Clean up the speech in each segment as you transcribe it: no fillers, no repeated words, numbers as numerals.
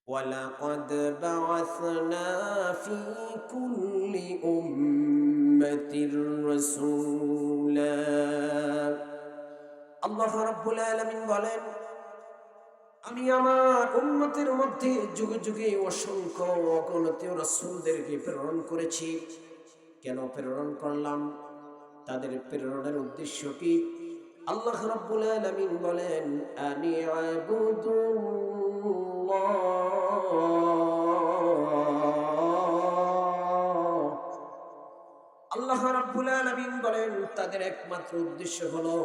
وَلَقَدْ بَعَثْنَا فِي كُلِّ أُمَّةٍ رَسُولًا। আল্লাহ রাব্বুল আলামিন বলেন, আমি আমার উম্মতের মধ্যে যুগে যুগে অসংখ্য অগণিত রাসূলদেরকে প্রেরণ করেছি। কেন প্রেরণ করলাম? তাদের প্রেরণের উদ্দেশ্য কি? আল্লাহ রাব্বুল আলামিন বলেন, আনি আ'বুদুল্লাহ। আল্লাহ রাব্বুল আলামিন বলেন, তাদের একমাত্র উদ্দেশ্য হলো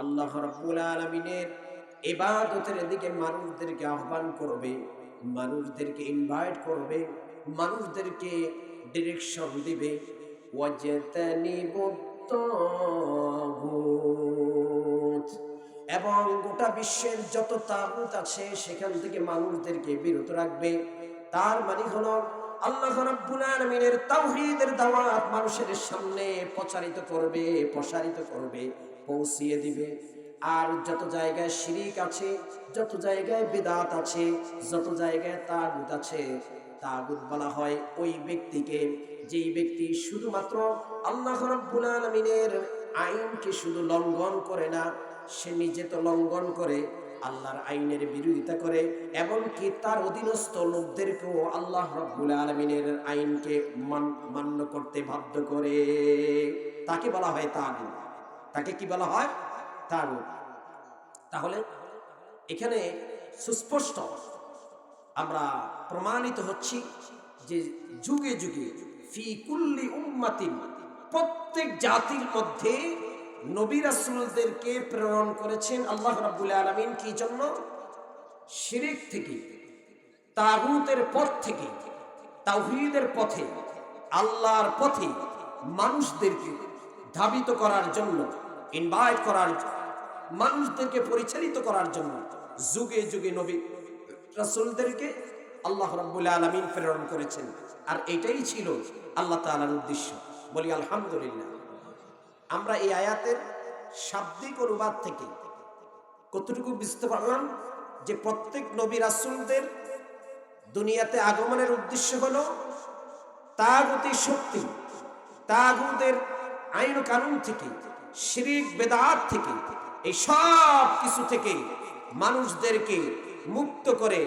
আল্লাহ রাব্বুল আলামিনের ইবাদতের দিকে মানুষদেরকে আহ্বান করবে, মানুষদেরকে ইনভাইট করবে, মানুষদেরকে ডিরেকশন দিবে। ওয়াজতানিবুত তাগুত, এবং গোটা বিশ্বের যত তাগুত আছে সেখান থেকে মানুষদেরকে বিরত রাখবে। তার মানে হলো আল্লাহ রাব্বুল আলামিনের তাওহীদের দাওয়াত মানুষের সামনে প্রচারিত করবে, প্রসারিত করবে, পৌঁছিয়ে দিবে। আর যত জায়গায় শিরিক আছে, যত জায়গায় বিদআত আছে, যত জায়গায় তাগুত আছে, তাগুত বলা হয় ওই ব্যক্তিকে যেই ব্যক্তি শুধুমাত্র আল্লাহ রাব্বুল আলামিনের আইনকে শুধু লঙ্ঘন করে না, সে নিজে তো লঙ্ঘন করে, আল্লাহর আইনের বিরোধিতা করে, এমনকি তার অধীনস্থ লোকদেরকেও আল্লাহ রাব্বুল আলামিনের আইনকে মান্য করতে বাধ্য করে। তাকে বলা হয় তাগুত। তাকে কি বলা হয়? তাগুত। তাহলে এখানে সুস্পষ্ট আমরা প্রমাণিত হচ্ছি যে যুগে যুগে ফি কুল্লি উম্মাতিন, প্রত্যেক জাতির মধ্যে নবী রাসূলদেরকে প্রেরণ করেছেন আল্লাহ রাব্বুল আলামিন। কি জন্য? শিরিক থেকে, তাগুতের পথ থেকে তাওহীদের পথে, আল্লাহর পথে মানুষদেরকে ধাবিত করার জন্য, ইনভাইট করার, মানুষদেরকে পরিচালিত করার জন্য যুগে যুগে নবী রাসূলদেরকে আল্লাহ রাব্বুল আলামিন প্রেরণ করেছেন। আর এটাই ছিল আল্লাহ তাআলার উদ্দেশ্য। বলি আলহামদুলিল্লাহ। আমরা এই আয়াতের শাব্দিক অনুবাদ থেকে কতটুকু বুঝতে পারলাম যে প্রত্যেক নবী রাসূলদের দুনিয়াতে আগমনের উদ্দেশ্য হলো তাগুতি শক্তি, তাগুতের আইন কানুন থেকে, শিরিক বেদাত থেকে, এই সব কিছু থেকে মানুষদেরকে মুক্ত করে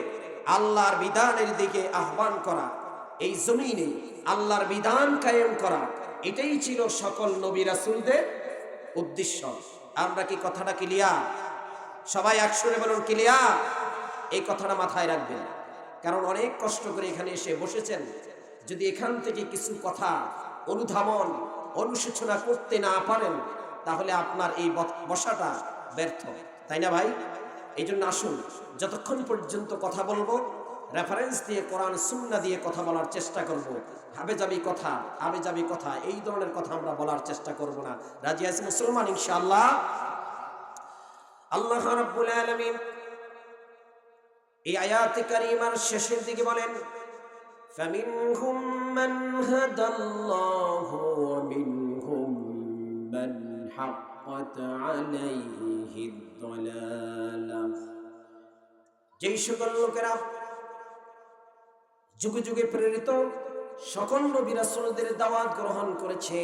আল্লাহর বিধানের দিকে আহ্বান করা, এই জমিনে আল্লাহর বিধান কায়েম করা, এটাই ছিল সকল নবী রাসূলদের উদ্দেশ্য। আমরা কি কথাটা ক্লিয়ার? সবাই একসঙ্গে বলুন ক্লিয়ার। এই কথাটা মাথায় রাখবেন, কারণ অনেক কষ্ট করে এখানে এসে বসেছেন। যদি এখান থেকে কিছু কথা অনুধাবন, অনুশোচনা করতে না পারেন, তাহলে আপনার এই বসাটা ব্যর্থ, তাই না ভাই? এই জন্য আসুন, যতক্ষণ পর্যন্ত কথা বলবো রেফারেন্স দিয়ে, কোরআন সুন্নাহ দিয়ে কথা বলার চেষ্টা করব। হাবেজাবি কথা, আবেজাবি কথা, এই ধরনের কথা আমরা বলার চেষ্টা করব না। রাজি আছি মুসলমান ইনশাআল্লাহ? আল্লাহ রাব্বুল আলামিন এই আয়াতে কারিমার শেষের দিকে বলেন, ফামিনহুম মান হাদাল্লাহু ওয়া মিনহুম মান হাক্কাত আলাইহিদ দালালাহ। যেই সকল লোকেরা যুগে যুগে প্রেরিত সকল নবী রাসূলদের দাওয়াত গ্রহণ করেছে,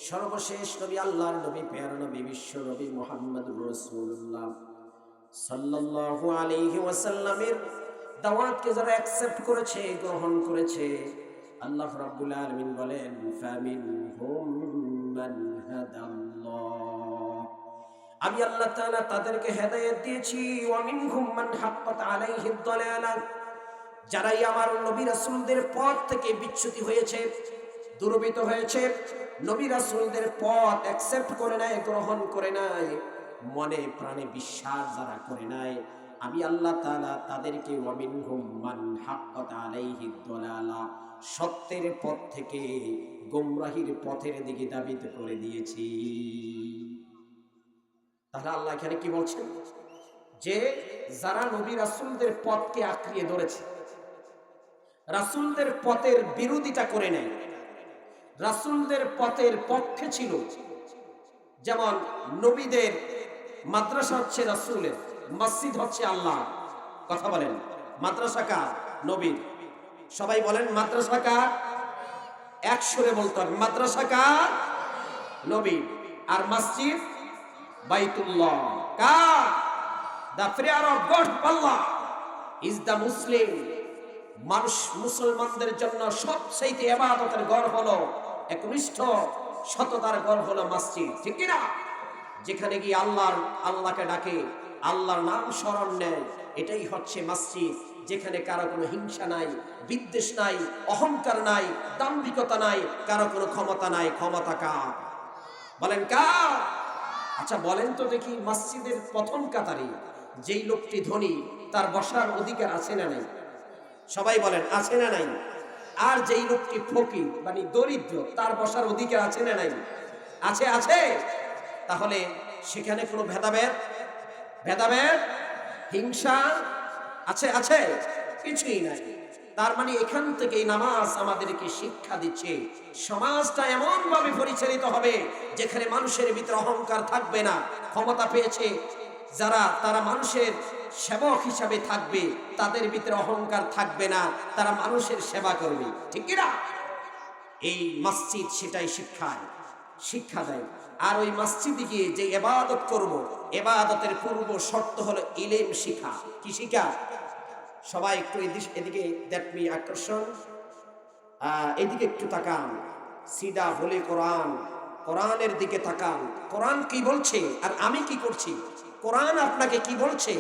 সর্বশেষ নবী আল্লাহর নবী, প্যারা নবী, বিশ্ব নবী মুহাম্মদুর রাসূলুল্লাহ সাল্লাল্লাহু আলাইহি ওয়াসাল্লামের দাওয়াতকে যারা অ্যাকসেপ্ট করেছে, গ্রহণ করেছে, আল্লাহ রাব্বুল আলামিন বলেন, ফামিনহুম মান হাদাল্লাহ, আমি আল্লাহ তাআলা তাদেরকে হেদায়েত দিয়েছি। ওয়া মিনহুম মান হাক্কাত আলাইহিদ দালালাহ, যারাই আমার নবী রাসূলদের পথ থেকে বিচ্যুতি হয়েছে, দুর্বৃত্ত হয়েছে, নবী রাসূলদের পথ অ্যাকসেপ্ট করে নাই, গ্রহণ করে নাই, মনে প্রাণে বিশ্বাস যারা করে নাই, আমি আল্লাহ তাআলা তাদেরকে ওয়া মিনহুম মান হাক্কাত আলাইহিদ দালালাহ, সত্যের পথ থেকে গোমরাহির পথের দিকে ধাবিত করে দিয়েছি। তাহলে আল্লাহ এখানে কি বলছেন? যে যারা নবী রাসূলদের পথকে আঁকড়িয়ে ধরেছে, রাসূলদের পথের বিরোধিতা করে নেয়, রাসূলদের পথের পক্ষে ছিল, যেমন নবীদের মাদ্রাসা হচ্ছে রাসূলের, মসজিদ হচ্ছে আল্লাহ, কথা বলেন, মাদ্রাসা কার? নবীর। সবাই বলেন মাদ্রাসা কার? এক সুরে বলতে হবে, মাদ্রাসা কার? নবীর। আর মসজিদ বাইতুল্লাহ কার? The prayer of God Allah is the Muslim. মানুষ মুসলমানদের জন্য সবচেয়ে ইবাদতের ঘর হলো, একনিষ্ঠ সততার ঘর হলো মসজিদ, ঠিক কি না? যেখানে গিয়ে আল্লাহকে ডাকে, আল্লাহর নাম স্মরণ নেয়, এটাই হচ্ছে মসজিদ। যেখানে কারো কোনো হিংসা নাই, বিদ্বেষ নাই, অহংকার নাই, দাম্ভিকতা নাই, কারো কোনো ক্ষমতা নাই। ক্ষমতা কার? বলেন কার? আচ্ছা বলেন তো দেখি, মসজিদের প্রথম কাতারে যেই লোকটি ধনী, তার বসার অধিকার আছে না নাই? সবাই বলেন আছে না নাই? আর যেই লোকটি ফকির মানে দরিদ্র, তার বসার অধিকার আছে না নাই? আছে, আছে। তাহলে সেখানে কোনো ভেদাভেদ হিংসা আছে? আছে? কিছুই নাই। তার মানে এখান থেকে নামাজ আমাদেরকে শিক্ষা দিচ্ছে, সমাজটা এমন ভাবে পরিচালিত হবে যেখানে মানুষের ভিতরে অহংকার থাকবে না। ক্ষমতা পেয়েছে যারা, তারা মানুষের সেবক হিসাবে থাকবে, তাদের ভিতরে অহংকার থাকবে না, তারা মানুষের সেবা করবে, ঠিক কি না? এই মসজিদ সেটাই শিক্ষা দেয়। আর ওই মসজিদে গিয়ে যে ইবাদত করব, ইবাদতের পূর্ব শর্ত হলো ইলম শিখা। কি শিখা? সবাই একটু এদিকে দেখবি, আকর্ষণ, এদিকে একটু তাকান, সিদা হলে কোরআনের দিকে তাকান। কোরআন কি বলছে আর আমি কি করছি? কোরআন আপনাকে কি বলছে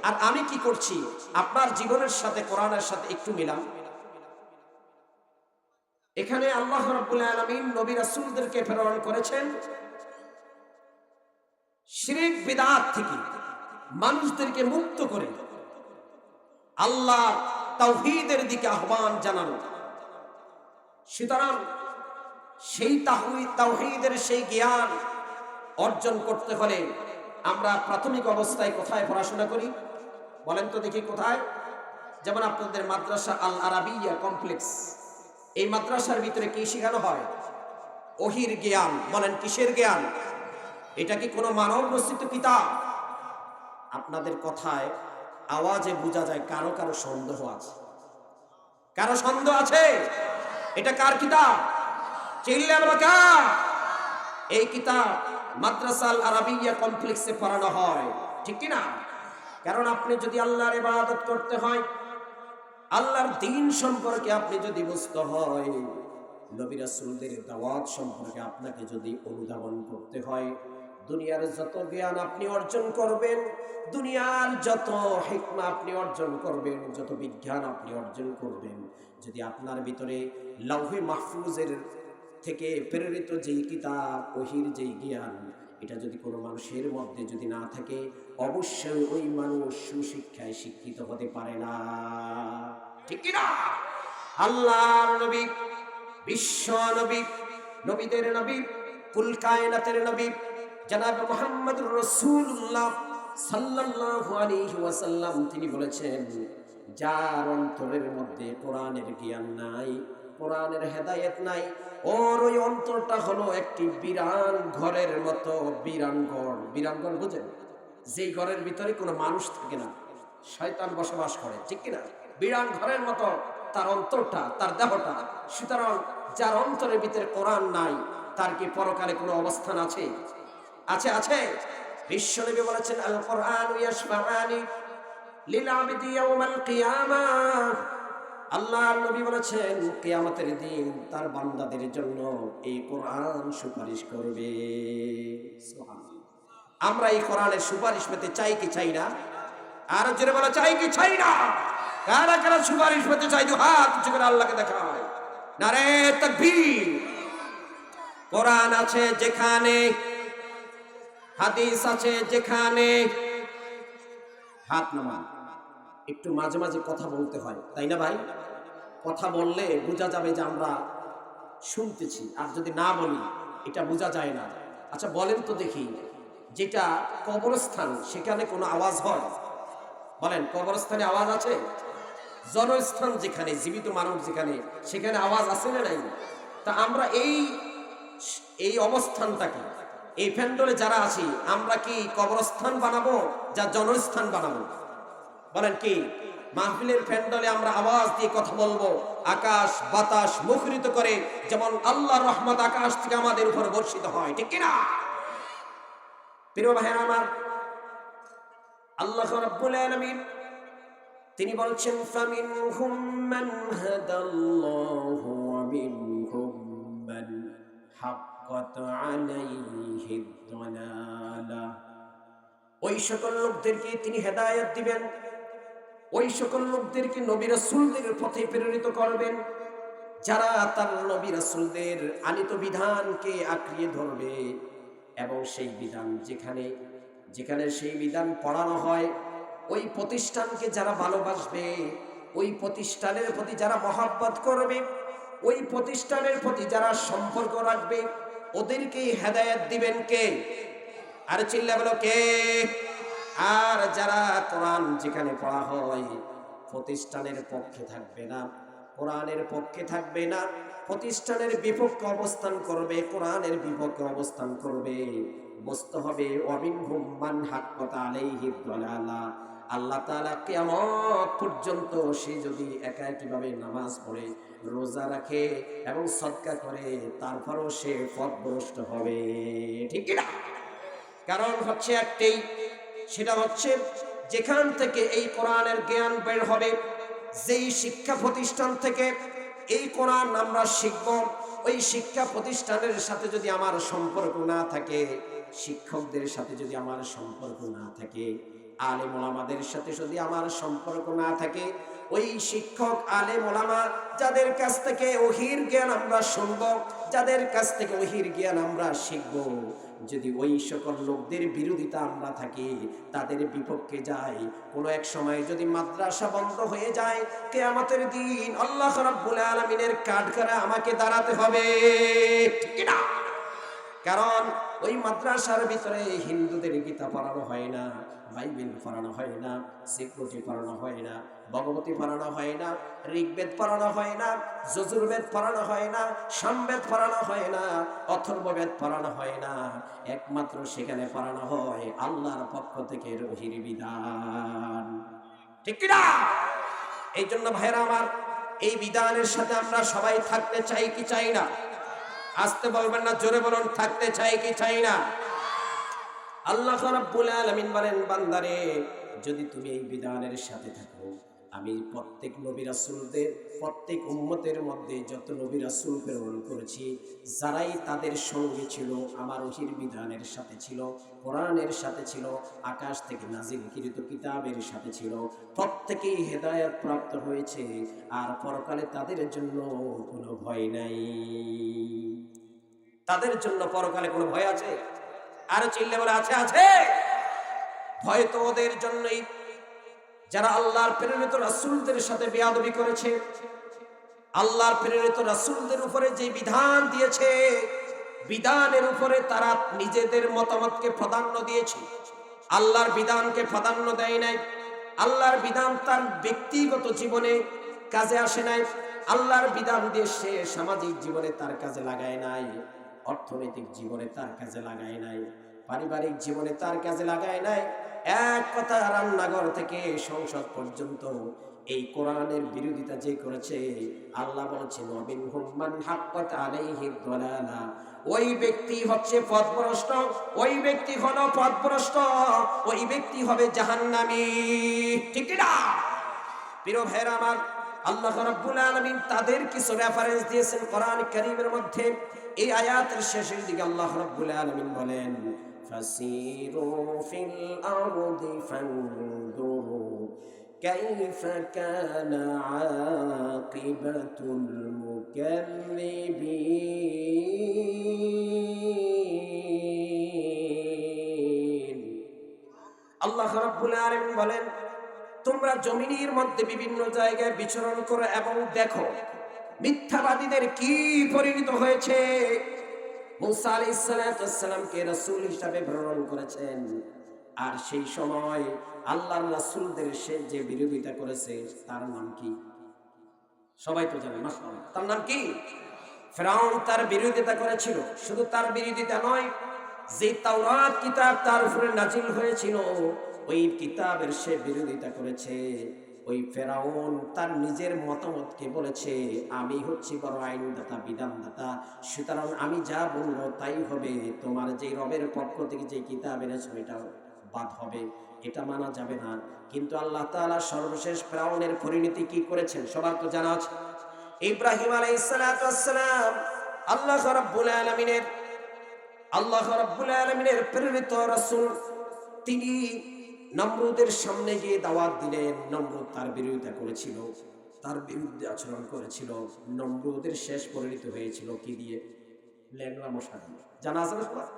আর আমি কি করছি? আপনার জীবনের সাথে কোরআনের সাথে একটু মিলান। এখানে আল্লাহ রাব্বুল আলামিন নবী রাসূলদেরকে প্রেরণ করেছেন শিরক বিদআত থেকে মানুষদেরকে মুক্ত করে আল্লাহ তাওহীদের দিকে আহ্বান জানানো। সুতরাং সেই তাওহীদের সেই জ্ঞান অর্জন করতে হলে আমরা প্রাথমিক অবস্থায় কোথায় পড়াশোনা করি বলেন তো দেখি? কোথায়? যেমন আপনাদের মাদ্রাসা আল আরাবিয়া কমপ্লেক্স, এই মাদ্রাসার ভিতরে কি শেখানো হয়? ওহির জ্ঞান। বলেন কিসের জ্ঞান? এটা কি কোনো মানব রচিত কিতাব? আপনাদের কথায় আওয়াজে বোঝা যায় কারো কারো সন্দেহ আছে। কারো সন্দেহ আছে? এটা কার কিতাব? চিল্লে আমরা কার? এই কিতাব মাদ্রাসা আল আরাবিয়া কমপ্লেক্সে পড়ানো হয়, ঠিক কি না? কারণ আপনি যদি আল্লাহর ইবাদত করতে হয়, আল্লাহর দ্বীন সম্পর্কে আপনি যদি বুঝতে হয়, নবী রাসূলদের দাওয়াত সম্পর্কে আপনাকে যদি অনুধাবন করতে হয়, দুনিয়ার যত জ্ঞান আপনি অর্জন করবেন, দুনিয়ার যত হিকমা আপনি অর্জন করবেন, যত বিজ্ঞান আপনি অর্জন করবেন, যদি আপনার ভিতরে লাউহে মাহফুজের থেকে প্রেরিত যেই কিতাব, ওহির যেই জ্ঞান, এটা যদি কোনো মানুষের মধ্যে যদি না থাকে, অবশ্যই ওই মানুষ সুশিক্ষায় শিক্ষিত হতে পারে না, ঠিক কি না? আল্লাহর নবী, বিশ্ব নবী, নবীদের নবী, কুল কায়নাতের নবী জনাব মুহাম্মদুর রাসূলুল্লাহ সাল্লাল্লাহু আলাইহি ওয়াসাল্লাম তিনি বলেছেন, যার অন্তরের মধ্যে কোরআনের জ্ঞান নাই, কোরআনের হেদায়েত নাই, ওর ওই অন্তরটা হলো একটি বিরান ঘরের মতো। বিরান ঘর, বিরান ঘর বুঝেন? যেই ঘরের ভিতরে কোনো মানুষ থাকে না, শয়তান বসবাস করে, ঠিক কিনা? বিরান ঘরের মতো তার অন্তরটা, তার দেহটা। সুতরাং যার অন্তরের ভিতরে কোরআন নাই, তার কি পরকালে কোনো অবস্থান আছে? আছে, আছে। বিশ্বনবী বলেছেন, আল কোরআন ইয়াশফাআনি লিল আবদি ইয়াউমাল কিয়ামাহ। আল্লাহর নবী বলেছেন, কিয়ামতের দিন তার বান্দাদের জন্য এই কোরআন সুপারিশ করবে। সুবহানাল্লাহ। আমরা এই কোরআনের সুপারিশ পেতে চাই কি চাই না? আর জোরে বলা, চাই কি চাই না? কারা কারা সুপারিশ পেতে চাই? দু হাত উঁচু করে আল্লাহকে দেখায়। নারে তাকবীর। কোরআন আছে যেখানে, হাদিস আছে যেখানে, হাত নামান। একটু মাঝে মাঝে কথা বলতে হয়, তাই না ভাই? কথা বললে বোঝা যাবে যে আমরা শুনতেছি, আর যদি না বলি এটা বোঝা যায় না। আচ্ছা বলেন তো দেখি, যেটা কবরস্থান সেখানে কোনো আওয়াজ হয়? বলেন, কবরস্থানে আওয়াজ আছে? জনস্থান যেখানে, জীবিত মানুষ যেখানে, সেখানে আওয়াজ আছে না নাই? তা আমরা এই অবস্থানটাকে, এই প্যান্ডলে যারা আছি, আমরা কি কবরস্থান বানাবো যা জনস্থান বানাবো? বলেন কি? মাহফিলের প্যান্ডলে আমরা আওয়াজ দিয়ে কথা বলবো, আকাশ বাতাস মুখরিত করে, যেমন আল্লাহর রহমত আকাশ থেকে আমাদের উপর বর্ষিত হয়, ঠিক কিনা? প্রিয় ভাইরা আমার, আল্লাহ রাব্বুল আলামিন তিনি বলছেন, ফামিনহুম মান হাদাল্লাহু ওয়া মিনহুম মান হাক্কাত আলাইহি দালালা। ওই সকল লোকদেরকে তিনি হেদায়েত দিবেন, ওই সকল লোকদেরকে নবী রাসূলদের পথে প্রেরিত করবেন যারা তার নবী রাসূলদের আনিত বিধানকে আঁকড়িয়ে ধরবে এবং সেই বিধান যেখানে যেখানে সেই বিধান পড়ানো হয় ওই প্রতিষ্ঠানকে যারা ভালোবাসবে, ওই প্রতিষ্ঠানের প্রতি যারা মহব্বত করবে, ওই প্রতিষ্ঠানের প্রতি যারা সম্পর্ক রাখবে, ওদেরকেই হেদায়েত দিবেন কে? আর চিল্লা বলো কে? আর যারা কোরআন যেখানে পড়া হয় প্রতিষ্ঠানের পক্ষে থাকবে না, কোরআনের পক্ষে থাকবে না, প্রতিষ্ঠানের বিপক্ষে অবস্থান করবে, কোরআনের বিপক্ষে অবস্থান করবে, বুঝতে হবে ওয়ামিনহুম মান হাক্কাত আলাইহি দালালা। আল্লাহ তাআলা কিয়ামত পর্যন্ত সে যদি একাকীভাবে নামাজ পড়ে, রোজা রাখে এবং সদকা করে, তারপরও সে পথভ্রষ্ট হবে, ঠিক কি না? কারণ হচ্ছে একটাই, সেটা হচ্ছে যেখান থেকে এই কোরআনের জ্ঞান বের হবে, যেই শিক্ষা প্রতিষ্ঠান থেকে এই কোরআন আমরা শিখব, ওই শিক্ষা প্রতিষ্ঠানের সাথে যদি আমার সম্পর্ক না থাকে, শিক্ষকদের সাথে যদি আমার সম্পর্ক না থাকে, আলেম ওলামাদের সাথে যদি আমার সম্পর্ক না থাকে, ওই শিক্ষক আলেম ওলামা যাদের কাছ থেকে ওহির জ্ঞান আমরা শুনব, যাদের কাছ থেকে ওহির জ্ঞান আমরা শিখব, যদি ওই সকল লোকদের বিরোধিতা আমরা থাকি, তাদের বিপক্ষে যাই, কোনো এক সময় যদি মাদ্রাসা বন্ধ হয়ে যায়, কিয়ামতের দিন আল্লাহ রাব্বুল আলামিনের কাঠগড়ায় আমাকে দাঁড়াতে হবে, ঠিক না? কারণ ওই মাদ্রাসার ভিতরে হিন্দুদের গীতা পড়ানো হয় না, বাইবেল পড়ানো হয় না, সিক্রেটি পড়ানো হয় না, ভগবতী পড়ানো হয় না, ঋগ্বেদ পড়ানো হয় না, যজুর্বেদ পড়ানো হয় না, সামবেদ পড়ানো হয় না, অথর্ববেদ পড়ানো হয় না। একমাত্র সেখানে পড়ানো হয় আল্লাহর পক্ষ থেকে ওহীর বিধান, ঠিক কি না? এই জন্য ভাইরা আমার, এই বিধানের সাথে আমরা সবাই থাকতে চাই কি চাই না? আসতে বলবেন না, জোরে বলুন, থাকতে চাই কি চাই না? আল্লাহ রাব্বুল আলামিন বলেন, বান্দারে যদি তুমি এই বিধানের সাথে থাকো, আমি প্রত্যেক নবী রাসূলদের, প্রত্যেক উম্মতের মধ্যে যত নবী রাসূল প্রেরণ করেছি, যারাই তাদের সঙ্গে ছিল, আমার ওহীর বিধানের সাথে ছিল, কোরআনের সাথে ছিল, আকাশ থেকে নাজিলকৃত কিতাবের সাথে ছিল, প্রত্যেকেই হেদায়েত প্রাপ্ত হয়েছে, আর পরকালে তাদের জন্য কোনো ভয় নাই। তাদের জন্য পরকালে কোনো ভয় আছে? আর চিল্লে বলে আছে, আছে। ভয় তো ওদের জন্যই যারা আল্লাহর প্রেরিত রাসূলদের সাথে বেয়াদবি করেছে, আল্লাহর প্রেরিত রাসূলদের উপরে যে বিধান দিয়েছে, বিধানের উপরে তারা নিজেদের মতামতকে প্রাধান্য দিয়েছে, আল্লাহর বিধানকে প্রাধান্য দেয় নাই। আল্লাহর বিধান তার ব্যক্তিগত জীবনে কাজে আসে নাই, আল্লাহর বিধান দিয়ে সে সামাজিক জীবনে তার কাজে লাগায় নাই, অর্থনৈতিক জীবনে তার কাজে লাগায় নাই, পারিবারিক জীবনে তার কাজে লাগায় নাই। এক কথা, রান্নাঘর থেকে সংসদ পর্যন্ত এই কোরআনের বিরোধিতা যে করেছে, আল্লাহ বলেছেন ওয়ামিনহুম মান হাক্কাত আলাইহি দালালা। ওই ব্যক্তি হচ্ছে পথভ্রষ্ট, ওই ব্যক্তি হলো পথভ্রষ্ট, ওই ব্যক্তি হবে জাহান্নামী, ঠিক না? প্রিয় ভাইরা আমার, আল্লাহ রাব্বুল আলামিন তাদের কিছু রেফারেন্স দিয়েছেন কোরআন কারীমের মধ্যে। এই আয়াতের শেষের দিকে আল্লাহ রাব্বুল আলামিন বলেন, ফাসিরু ফিল আরদি ফানদুরু কাইফা কানা আকিবাতুল মুকাল্লিবিন। আল্লাহ রাব্বুল আলামিন বলেন, তোমরা জমিনের মধ্যে বিভিন্ন জায়গায় বিচরণ করো এবং দেখো মিথ্যাবাদীদের কি পরিণত হয়েছে। মুসা আলাইহিস সালামকে রাসূল হিসাবে প্রেরণ করেছেন, আর সেই সময় আল্লাহর রাসূলদের সে যে বিরোধিতা করেছে তার নাম কি? সবাই তো জানে, মাশাআল্লাহ। তার নাম কি? ফিরআউন তার বিরোধিতা করেছিল। শুধু তার বিরোধিতা নয়, যে তাওরাত কিতাব তার উপরে নাজিল হয়েছিল, ওই কিতাবের সে বিরোধিতা করেছে। ওই ফেরাউন তার নিজের মতামতকে বলেছে আমি হচ্ছি বড় আইনদাতা বিধানদাতা, সুতরাং আমি যা বলবো তাই হবে, তোমার যে রবের পক্ষ থেকে যে কিতাব এনেছো এটা বাদ হবে, এটা মানা যাবে না। কিন্তু আল্লাহ তাআলা সর্বশেষ ফেরাউনের পরিণতি কি করেছেন সবার তো জানা আছে। ইব্রাহিম আলাইহিস সালাতু ওয়াস সালাম আল্লাহ রাব্বুল আলামিনের প্রেরিত রাসূল, তিনি নমরুদের সামনে গিয়ে দাওয়াত দিলেন। নমরুদ তার বিরোধিতা করেছিল, তার বিরুদ্ধে আচরণ করেছিল। নমরুদের শেষ পরিণত হয়েছিল কি দিয়ে? ল্যাংড়া মশা দিয়ে। জানা আছে না সবার?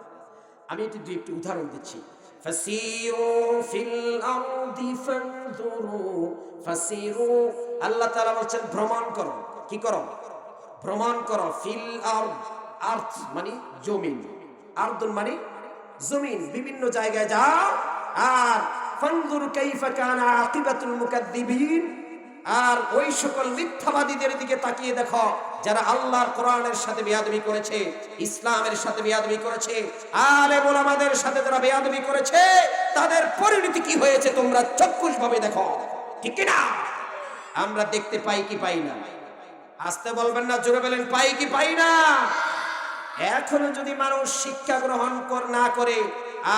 আমি একটু উদাহরণ দিচ্ছি। ফাসিরু ফিল আরদি ফানজুরু, ফাসিরু, আল্লাহ তাআলা বলছেন ভ্রমণ করো। কি করো? ভ্রমণ করো। ফিল আরদ, আর্থ মানে জমিন, আরদুন মানে জমিন, বিভিন্ন জায়গায় যাও। আর ফানজুর কাইফা কানা আকিবাতুল মুকাদ্দিবিন, আর ওই সকল মিথ্যাবাদীদের দিকে তাকিয়ে দেখো যারা আল্লাহর কোরআনের সাথে বেয়াদবি করেছে, ইসলামের সাথে বেয়াদবি করেছে, আলেম ওলামাদের সাথে যারা বেয়াদবি করেছে তাদের পরিণতি কি হয়েছে তোমরা চক্ষুষভাবে দেখো, ঠিক কি না? আমরা দেখতে পাই কি পাই না? আসতে বলবেন না, জোরে বলেন পাই কি পাই না? এখনো যদি মানুষ শিক্ষা গ্রহণ না করে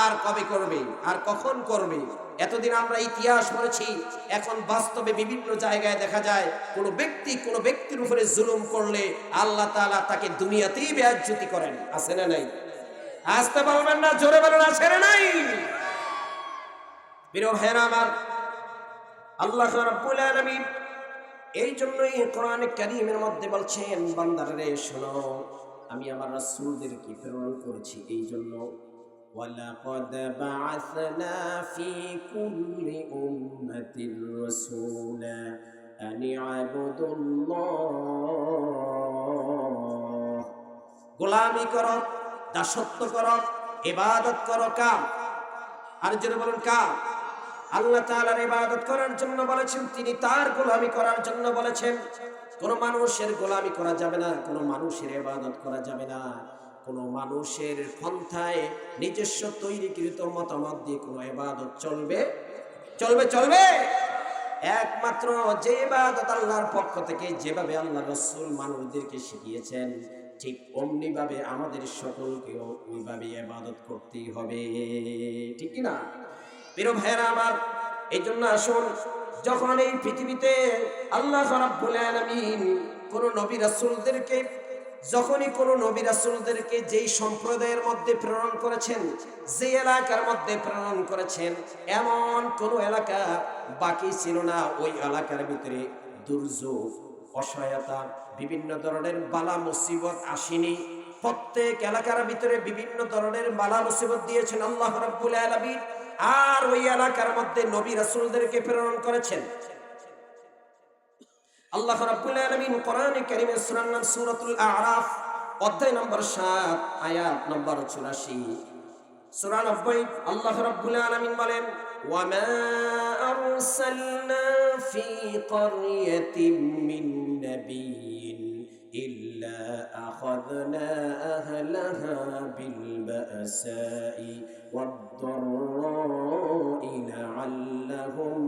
আর কবে করবে, আর কখন করবে? এতদিন আমরা ইতিহাস পড়েছি, এখন বাস্তবে বিভিন্ন জায়গায় দেখা যায় কোনো ব্যক্তির উপরে জুলুম করলে আল্লাহ তাআলা তাকে দুনিয়াতেই বেইজ্জতি করেন। আছে না নাই? আসতে বলবেন না, জোরে বলেন আছে না নাই? প্রিয় ভাইরা আমার, আল্লাহ রাব্বুল আলামিন এই জন্যই কোরআনে কারীমের মধ্যে বলছেন, বান্দারে শোনো, আমি আমার রাসূলদেরকে প্রেরণ করেছি এই জন্য। ওয়ালাকাদ বা'আসনা ফি কুল্লি উম্মাতির রাসূলা আন ই'বুদুল্লাহ, গোলামি করো, দাসত্ব করো, ইবাদত করো। কার? আর যারা বলেন কার? আল্লাহ তাআলার ইবাদত করার জন্য বলেছেন, তিনি তার গোলামি করার জন্য বলেছেন। কোন মানুষের গোলামি করা যাবে না, কোন মানুষের ইবাদত করা যাবে না, কোন মানুষের পন্থায় নিজস্ব তৈরিকৃত মতামত দিয়ে কোন ইবাদত চলবে একমাত্র যে ইবাদত আল্লাহর পক্ষ থেকে, যেভাবে আল্লাহর রাসূল মানুষদেরকে শিখিয়েছেন, ঠিক অমনি ভাবে আমাদের সকলকেও ওইভাবে ইবাদত করতেই হবে, ঠিক কি না? প্রিয় ভাইরা আমার, এই জন্য আসুন, যখন এই পৃথিবীতে আল্লাহ রাব্বুল আলামিন যখনই কোন নবী রাসূলদেরকে যেই সম্প্রদায়ের মধ্যে প্রেরণ করেছেন, যে এলাকার মধ্যে প্রেরণ করেছেন, এমন কোন এলাকা বাকি ছিল না ওই এলাকার ভিতরে দুর্যোগ, অসহায়তা, বিভিন্ন ধরনের বালা মুসিবত আসেনি। প্রত্যেক এলাকার ভিতরে বিভিন্ন ধরনের বালা মুসিবত দিয়েছেন আল্লাহ রাব্বুল আলামিন, আর ওই এলাকার মধ্যে নবী রাসূলদেরকে প্রেরণ করেছেন। আল্লাহ রাব্বুল আলামিন কোরআনে কারীমে সূরার নাম সূরাতুল আ'রাফ, অধ্যায় নম্বর 7, আয়াত নম্বর 84, সূরা 90, আল্লাহ রাব্বুল আলামিন বলেন, ওয়া মা আরসালনা ফি ক্বরিয়াতিন মিন নাবিয়্যিন ইল্লা আখাযনা আহলাহা বিল বাসাই ওয়াদ-দাররাই লাআল্লাহুম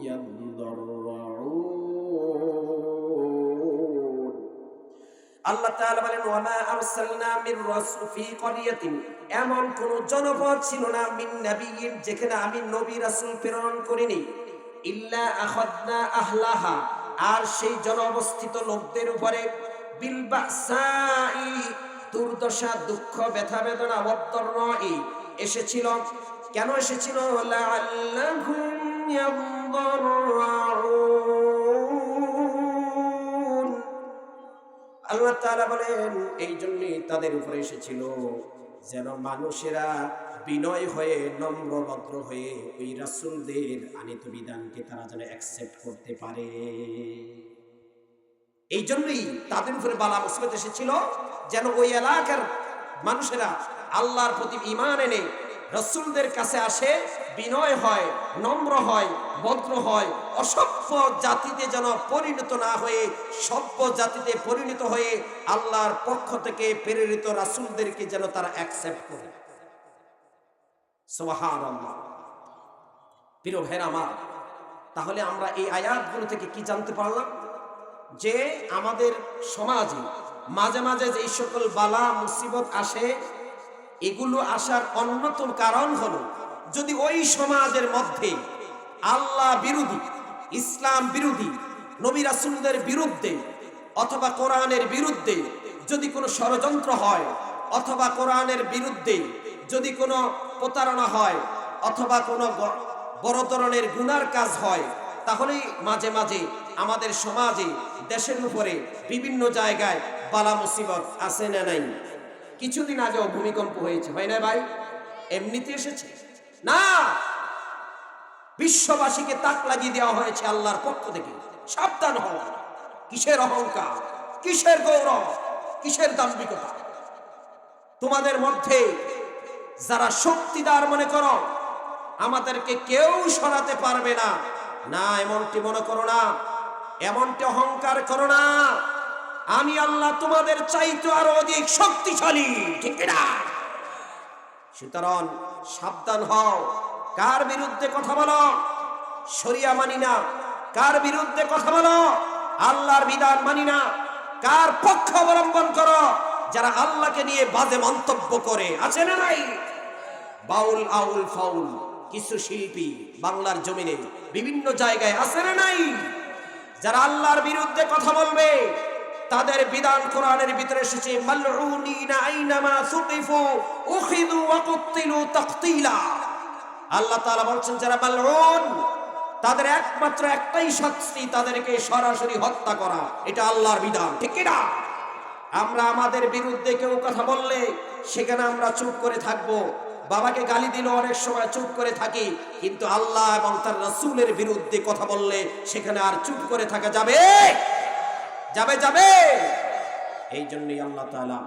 ইয়াদদাররুন। আল্লাহ তাআলা বলেন, ওয়া মা আরসালনা মির রাসূল ফি ক্বরিয়াতিন, এমন কোন জনপদ ছিল না, মিন নাবিয়্যিন, যেখানে আমি নবী রাসূল প্রেরণ করিনি, ইল্লা আখাযনা আহলাহা, আর সেই জনঅবস্থিত লোকদের উপরে, বিল বাসাই, দুর্দশা, দুঃখ, ব্যথা বেদনা, ওয়াদ-দাররাই এসেছিল। কেন এসেছিল? লাআল্লাহুম ইয়াদদাররুন। আল্লাহ তাআলা বলেন, এই জন্যই তাদের উপরে এসেছিল যেন মানুষেরা বিনয় হয়ে, নম্র ভদ্র হয়ে ওই রাসূলদের আনিত বিধানকে তারা যেন অ্যাকসেপ্ট করতে পারে। এই জন্যই তাদের উপরে বালা মুসিবত এসেছিল, যেন ওই এলাকার মানুষেরা আল্লাহর প্রতি ঈমান এনে রাসূলদের কাছে আসে, বিনয় হয়, নম্র হয়, ভদ্র হয়, অসভ্য জাতিতে যেন পরিণত না হয়ে সভ্য জাতিতে পরিণত হয়ে আল্লাহর পক্ষ থেকে প্রেরিত রাসূলদেরকে যেন তারা অ্যাকসেপ্ট করে। সুবহানাল্লাহ। প্রিয় ভাইরা আমার, তাহলে আমরা এই আয়াতগুলো থেকে কি জানতে পারলাম? যে আমাদের সমাজে মাঝে মাঝে যে সকল বালা মুসিবত আসে, এগুলো আসার অন্যতম কারণ হলো যদি ওই সমাজের মধ্যে আল্লাহ বিরোধী, ইসলাম বিরোধী, নবী রাসূলদের বিরুদ্ধে অথবা কোরআনের বিরুদ্ধে যদি কোনো ষড়যন্ত্র হয়, অথবা কোরআনের বিরুদ্ধে যদি কোনো প্রতারণা হয়, অথবা কোনো বড় ধরনের গুনার কাজ হয়, তাহলেই মাঝে মাঝে আমাদের সমাজে দেশের উপরে বিভিন্ন জায়গায় বালা মুসিবত আসে না নাই? কিছুদিন আগেও ভূমিকম্প হয়েছে, হয় না ভাই? এমনিতে এসেছে না, বিশ্ববাসীকে তাক লাগিয়ে দেওয়া হয়েছে আল্লাহর পক্ষ থেকে। সাবধান হও। কিসের অহংকার, কিসের গৌরব, কিসের দাম্ভিকতা? তোমাদের মধ্যে যারা শক্তিদার মনে করো আমাদেরকে কেউ সরাতে পারবে না, না এমনটি মনে করো না, এমনটি অহংকার করো না। আমি আল্লাহ তোমাদের চাইতে আরো অধিক শক্তিশালী, ঠিক না? সুতরাং সাবধান হও। কার বিরুদ্ধে কথা বলো? শরিয়া মানি না। কার বিরুদ্ধে কথা বলো? আল্লাহর বিধান মানি না। কার পক্ষ অবলম্বন করো? যারা আল্লাহকে নিয়ে বাজে মন্তব্য করে, আছে না নাই? বাউল আউল ফাউল কিছু শিল্পী বাংলার জমিনে বিভিন্ন জায়গায় আছে না নাই? যারা আল্লাহর বিরুদ্ধে কথা বলবে তাদের বিধান কোরআনের ভিতরে এসেছে, মালউনিনা আইনামা সুকিফু উখিযু ওয়া কুতিলু তাকতিলা। আল্লাহ তাআলা বলছেন যারা মালউন তাদের একমাত্র একটাই শাস্তি, তাদেরকে সরাসরি হত্যা করা। এটা আল্লাহর বিধান, ঠিক কি না? আমরা আমাদের বিরুদ্ধে কেউ কথা বললে সেখানে আমরা চুপ করে থাকবো। বাবাকে গালি দিলে অনেক সময় চুপ করে থাকি, কিন্তু আল্লাহ এবং তার রাসূলের বিরুদ্ধে কথা বললে সেখানে আর চুপ করে থাকা যাবে? যাবে যাবে। এই জন্যই আল্লাহ তাআলা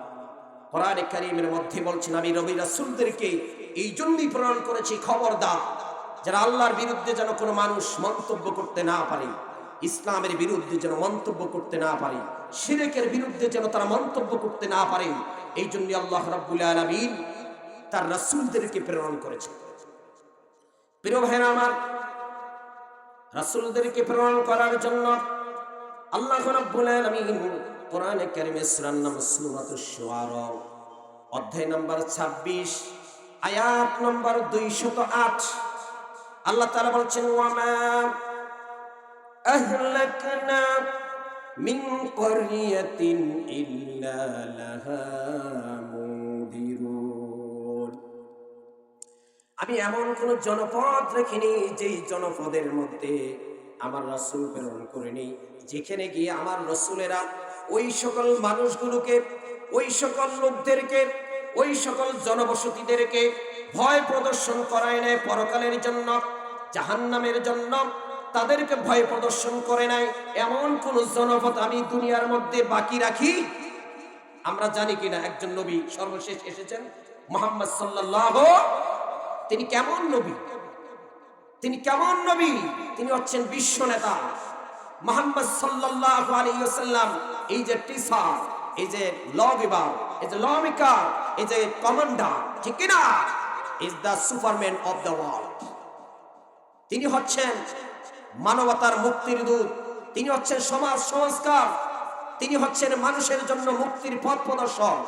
কোরআনে কারীমের মধ্যে বলছেন, আমি নবী রাসূলদেরকে এই জন্যই প্রেরণ করেছি, খবরদার যারা আল্লাহর বিরুদ্ধে যেন কোনো মানুষ মন্তব্য করতে না পারে, ইসলামের বিরুদ্ধে যেন মন্তব্য করতে না পারে, শিরকের বিরুদ্ধে যেন তারা মন্তব্য করতে না পারে। এই জন্য আল্লাহ রাব্বুল আলামিন তার রাসূলদেরকে প্রেরণ করেছে। প্রিয় ভাইরা আমার, রাসূলদেরকে প্রেরণ করার জন্য আল্লাহ রাব্বুল আলামিন কোরআনে কারীমে সূরার নাম সূরাতুশ শুআরা, অধ্যায় নম্বর 26, আয়াত নম্বর 208, আল্লাহ তাআলা বলছেন, ওয়া মা আহলাকনা মিন ক্বরিয়াতিন ইল্লা লাহা মুনদিরুন। আমি এমন কোন জনপদ রাখিনি যেই জনপদের মধ্যে আমার রাসূল প্রেরণ করিনি, যেখানে গিয়ে আমার রাসূলেরা ওই সকল মানুষগুলোকে, ওই সকল লোকদেরকে, ওই সকল জনবসতিদেরকে ভয় প্রদর্শন করায় নাই পরকালের জন্য, জাহান্নামের জন্য, তাদেরকে ভয় প্রদর্শন করে নাই। এমন কোন জনপদ আমি দুনিয়ার মধ্যে বাকি রাখি? আমরা জানি কিনা একজন নবী সর্বশেষ এসেছেন, মুহাম্মদ সাল্লাল্লাহু। তিনি কেমন নবী? তিনি কেমন নবী? তিনি হচ্ছেন বিশ্ব নেতা। মুহাম্মদ সাল্লাল্লাহু আলাইহি ওয়াসাল্লাম এই যে টিচার, এই যে ল গিভার, এই যে ল মেকার, এই যে কমান্ডার, ঠিক কি না? Is the Superman of the world. তিনি হচ্ছেন মানবতার মুক্তির দূত। তিনি হচ্ছেন সমাজ সংস্কার। তিনি হচ্ছেন মানুষের জন্য মুক্তির পথ প্রদর্শক।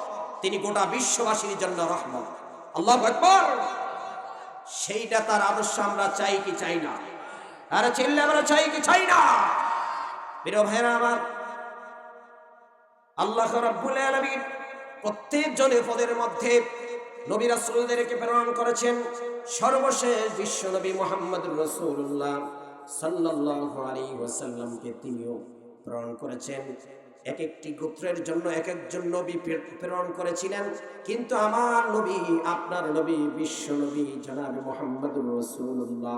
তিনি গোটা বিশ্ববাসীর জন্য রহমত। আল্লাহু আকবার। সেইটা তার আদর্শ আমরা চাই কি চাই না? আরে চিল্লা আমরা চাই কি চাই না? প্রিয় ভাইরা আমার, আল্লাহ রাব্বুল আলামিন প্রত্যেক জনপদের মধ্যে নবী রাসূলদেরকে প্রেরণ করেছেন। সর্বশেষ বিশ্ব নবী মুহাম্মদুর রাসূলুল্লাহ সাল্লাল্লাহু আলাইহি ওয়াসাল্লামকে তিনিও প্রেরণ করেছেন। এক একটি গোত্রের জন্য এক একজন নবী প্রেরণ করেছিলেন, কিন্তু আমার নবী, আপনার নবী, বিশ্ব নবী জনাবে মুহাম্মদুর রাসূলুল্লাহ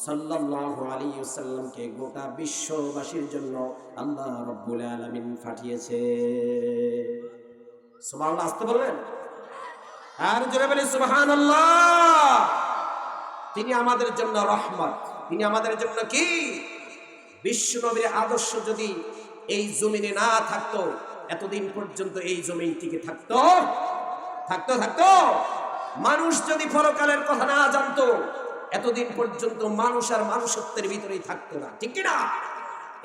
সাল্লাল্লাহু আলাইহি ওয়াসাল্লামকে গোটা বিশ্ববাসীর জন্য আল্লাহ রাব্বুল আলামিন পাঠিয়েছে। সুবহানাল্লাহ, আসতে বললেন আর জোরে বলি সুবহানাল্লাহ। তিনি আমাদের জন্য রহমত, তিনি আমাদের জন্য কি? বিশ্ব নবীর আদর্শ যদি এই জমিনে না থাকতো, এতদিন পর্যন্ত এই জমিন টিকে থাকতো? থাকতো? মানুষ যদি পরকালের কথা না জানতো, এতদিন পর্যন্ত মানুষ আর মানুষত্বের ভিতরেই থাকতো না, ঠিক কিনা?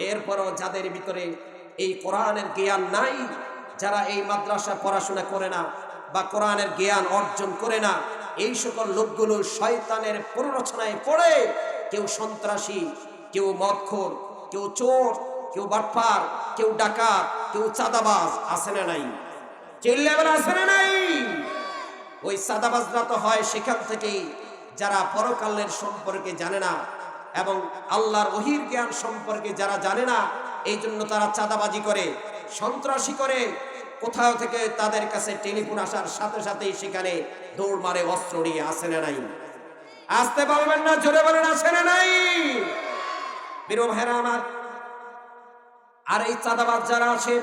এরপরও যাদের ভিতরে এই কোরআনের জ্ঞান নাই, যারা এই মাদ্রাসা পড়াশোনা করে না বা কোরআনের জ্ঞান অর্জন করে না, এই সকল লোকগুলো শয়তানের প্ররোচনায় পড়ে কেউ সন্ত্রাসী, কেউ মদখোর, কেউ চোর, কেউ বাটপার, কেউ ডাকাত, কেউ চাঁদাবাজ, আছে না নাই? চিল্লাবেন আছে না নাই? ওই চাঁদাবাজরা তো হয় সেখান থেকেই যারা পরকালের সম্পর্কে জানে না এবং আল্লাহর ওহীর জ্ঞান সম্পর্কে যারা জানে না, এই জন্য তারা চাঁদাবাজি করে, সন্ত্রাসী করে। কোথাও থেকে তাদের কাছে টেলিফোন আসার সাথে সাথেই সেখানে দৌড় মারে অস্ত্র নিয়ে, আসে না নাই? আসতে পারবেন না, জোরে বলেন আসে না নাই? প্রিয় ভাইরা আমার, আর এই চাঁদাবাজ যারা আছে,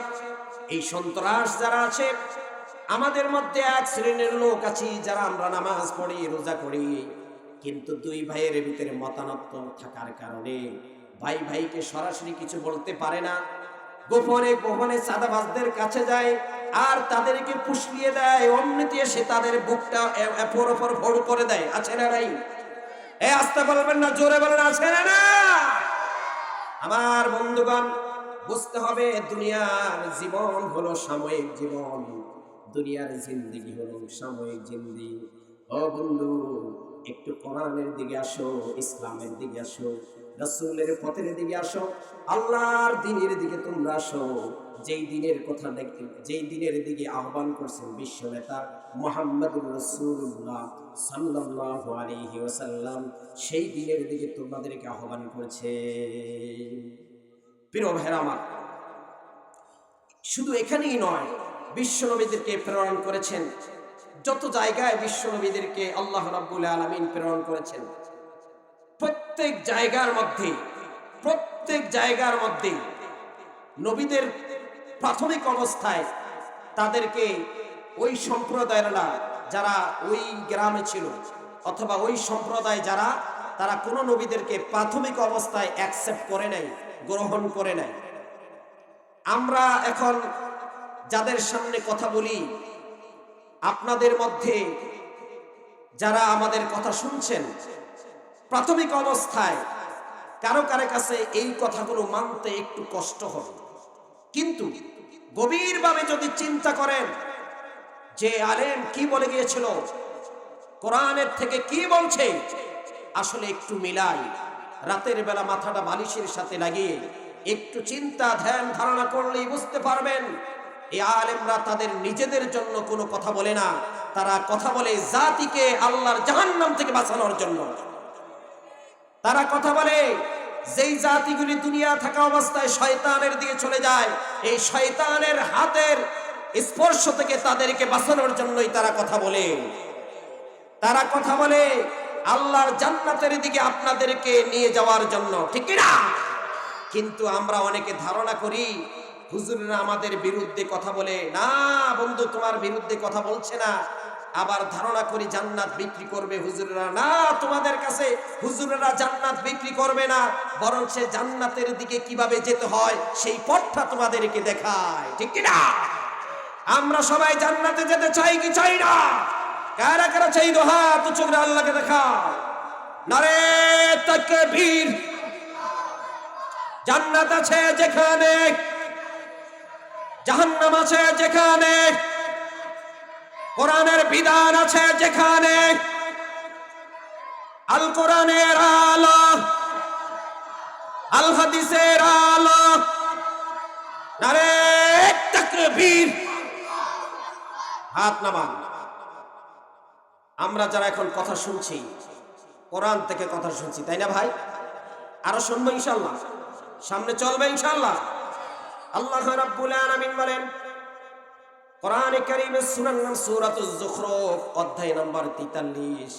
এই সন্ত্রাস যারা আছে, আমাদের মধ্যে এক শ্রেণীর লোক আছে যারা আমরা নামাজ পড়ি, রোজা করি, কিন্তু দুই ভাইয়ের ভিতরে মতানত্ব থাকার কারণে ভাই ভাইকে সরাসরি কিছু বলতে পারে না, গোপনে গোপনে চাঁদাবাজদের কাছে যায় আর তাদেরকে পুষলিয়ে দেয়, অমনিতে এসে তাদের বুকটা এপর ওপর ভর করে দেয়, আছে না নাই? এ আসতে বলবেন না, জোরে বলেন আছে না না? আমার বন্ধুগণ, বুঝতে হবে দুনিয়ার জীবন হলো সাময়িক জীবন, দুনিয়ার জিন্দেগি হলো সাময়িক জিন্দেগি। ও বন্ধু, একটু কোরআনের দিকে আসো, ইসলামের দিকে আসো, রাসূলের পথের দিকে আসো, আল্লাহর দ্বীনের দিকে তোমরা আসো। যেই দিনের কথা দেখতে, যেই দিনের দিকে আহ্বান করছেন বিশ্ব নেতা মুহাম্মদুর রাসূলুল্লাহ সাল্লাল্লাহু আলাইহি ওয়াসাল্লাম, সেই দিনের দিকে তোমাদেরকে আহ্বান করেছে। প্রিয় ভাইরা আমার, শুধু এখানেই নয়, বিশ্ব নবীদেরকে প্রেরণ করেছেন, যত জায়গায় বিশ্ব নবীদেরকে আল্লাহ রাব্বুল আলামিন প্রেরণ করেছেন, প্রত্যেক জায়গার মধ্যে নবীদের প্রাথমিক অবস্থায় তাদেরকে ওই সম্প্রদায়েরা যারা ওই গ্রামে ছিল অথবা ওই সম্প্রদায় যারা, তারা কোনো নবীদেরকে প্রাথমিক অবস্থায় অ্যাকসেপ্ট করে নাই, গ্রহণ করে নাই। আমরা এখন যাদের সামনে কথা বলি, আপনাদের মধ্যে যারা আমাদের কথা শুনছেন, প্রাথমিক অবস্থায় কারো কাছে এই কথাগুলো মানতে একটু কষ্ট হবে, কিন্তু গভীরভাবে যদি চিন্তা করেন যে আলেম কি বলে গিয়েছিল, কোরআনের থেকে কি বলছে, আসলে একটু মিলাই, রাতের বেলা মাথাটা বালিশের সাথে লাগিয়ে একটু চিন্তা ধ্যান ধারণা করলেই বুঝতে পারবেন এই আলেমরা তাদের নিজেদের জন্য কোনো কথা বলে না, তারা কথা বলে জাতিকে আল্লাহর জাহান্নাম থেকে বাঁচানোর জন্য। তারা কথা বলে যেই জাতিগুলি দুনিয়া থাকা অবস্থায় শয়তানের দিকে চলে যায়, এই শয়তানের হাতের স্পর্শ থেকে তাদেরকে বাঁচানোর জন্যই তারা কথা বলে। তারা কথা বলে আল্লাহর জান্নাতের দিকে আপনাদেরকে নিয়ে যাওয়ার জন্য, ঠিক না? কিন্তু আমরা অনেকে ধারণা করি হুজুররা আমাদের বিরুদ্ধে কথা বলে। না বন্ধু, তোমার বিরুদ্ধে কথা বলছে না। আবার ধারণা করি জান্নাত বিক্রি করবে হুজুররা। না, তোমাদের কাছে হুজুররা জান্নাত বিক্রি করবে না, বরং সে জান্নাতের দিকে কিভাবে যেতে হয় সেই পথটা তোমাদেরকে দেখায়, ঠিক কি না? আমরা সবাই জান্নাতে যেতে চাই কি চাই না? কারা কারা চাই গো হাত উঁচু করে আল্লাহকে দেখাও। নারে তাকবীর। জান্নাত আছে যেখানে, জাহান্নাম আছে যেখানে, কোরআনের বিধান আছে যেখানে, আল কোরআনের আলো, আল হাদিসের আলো। নারে তাকবীর। হাত নামান। আমরা যারা এখন কথা শুনছি, কোরআন থেকে কথা শুনছি, তাই না ভাই? আরো শুনবো ইনশাআল্লাহ, সামনে চলবে ইনশাআল্লাহ। আল্লাহ রাব্বুল আলামিন বলেন কোরআনে কারীমের সূরার নাম সূরাতুজ যুখরুফ, অধ্যায় নম্বর 43,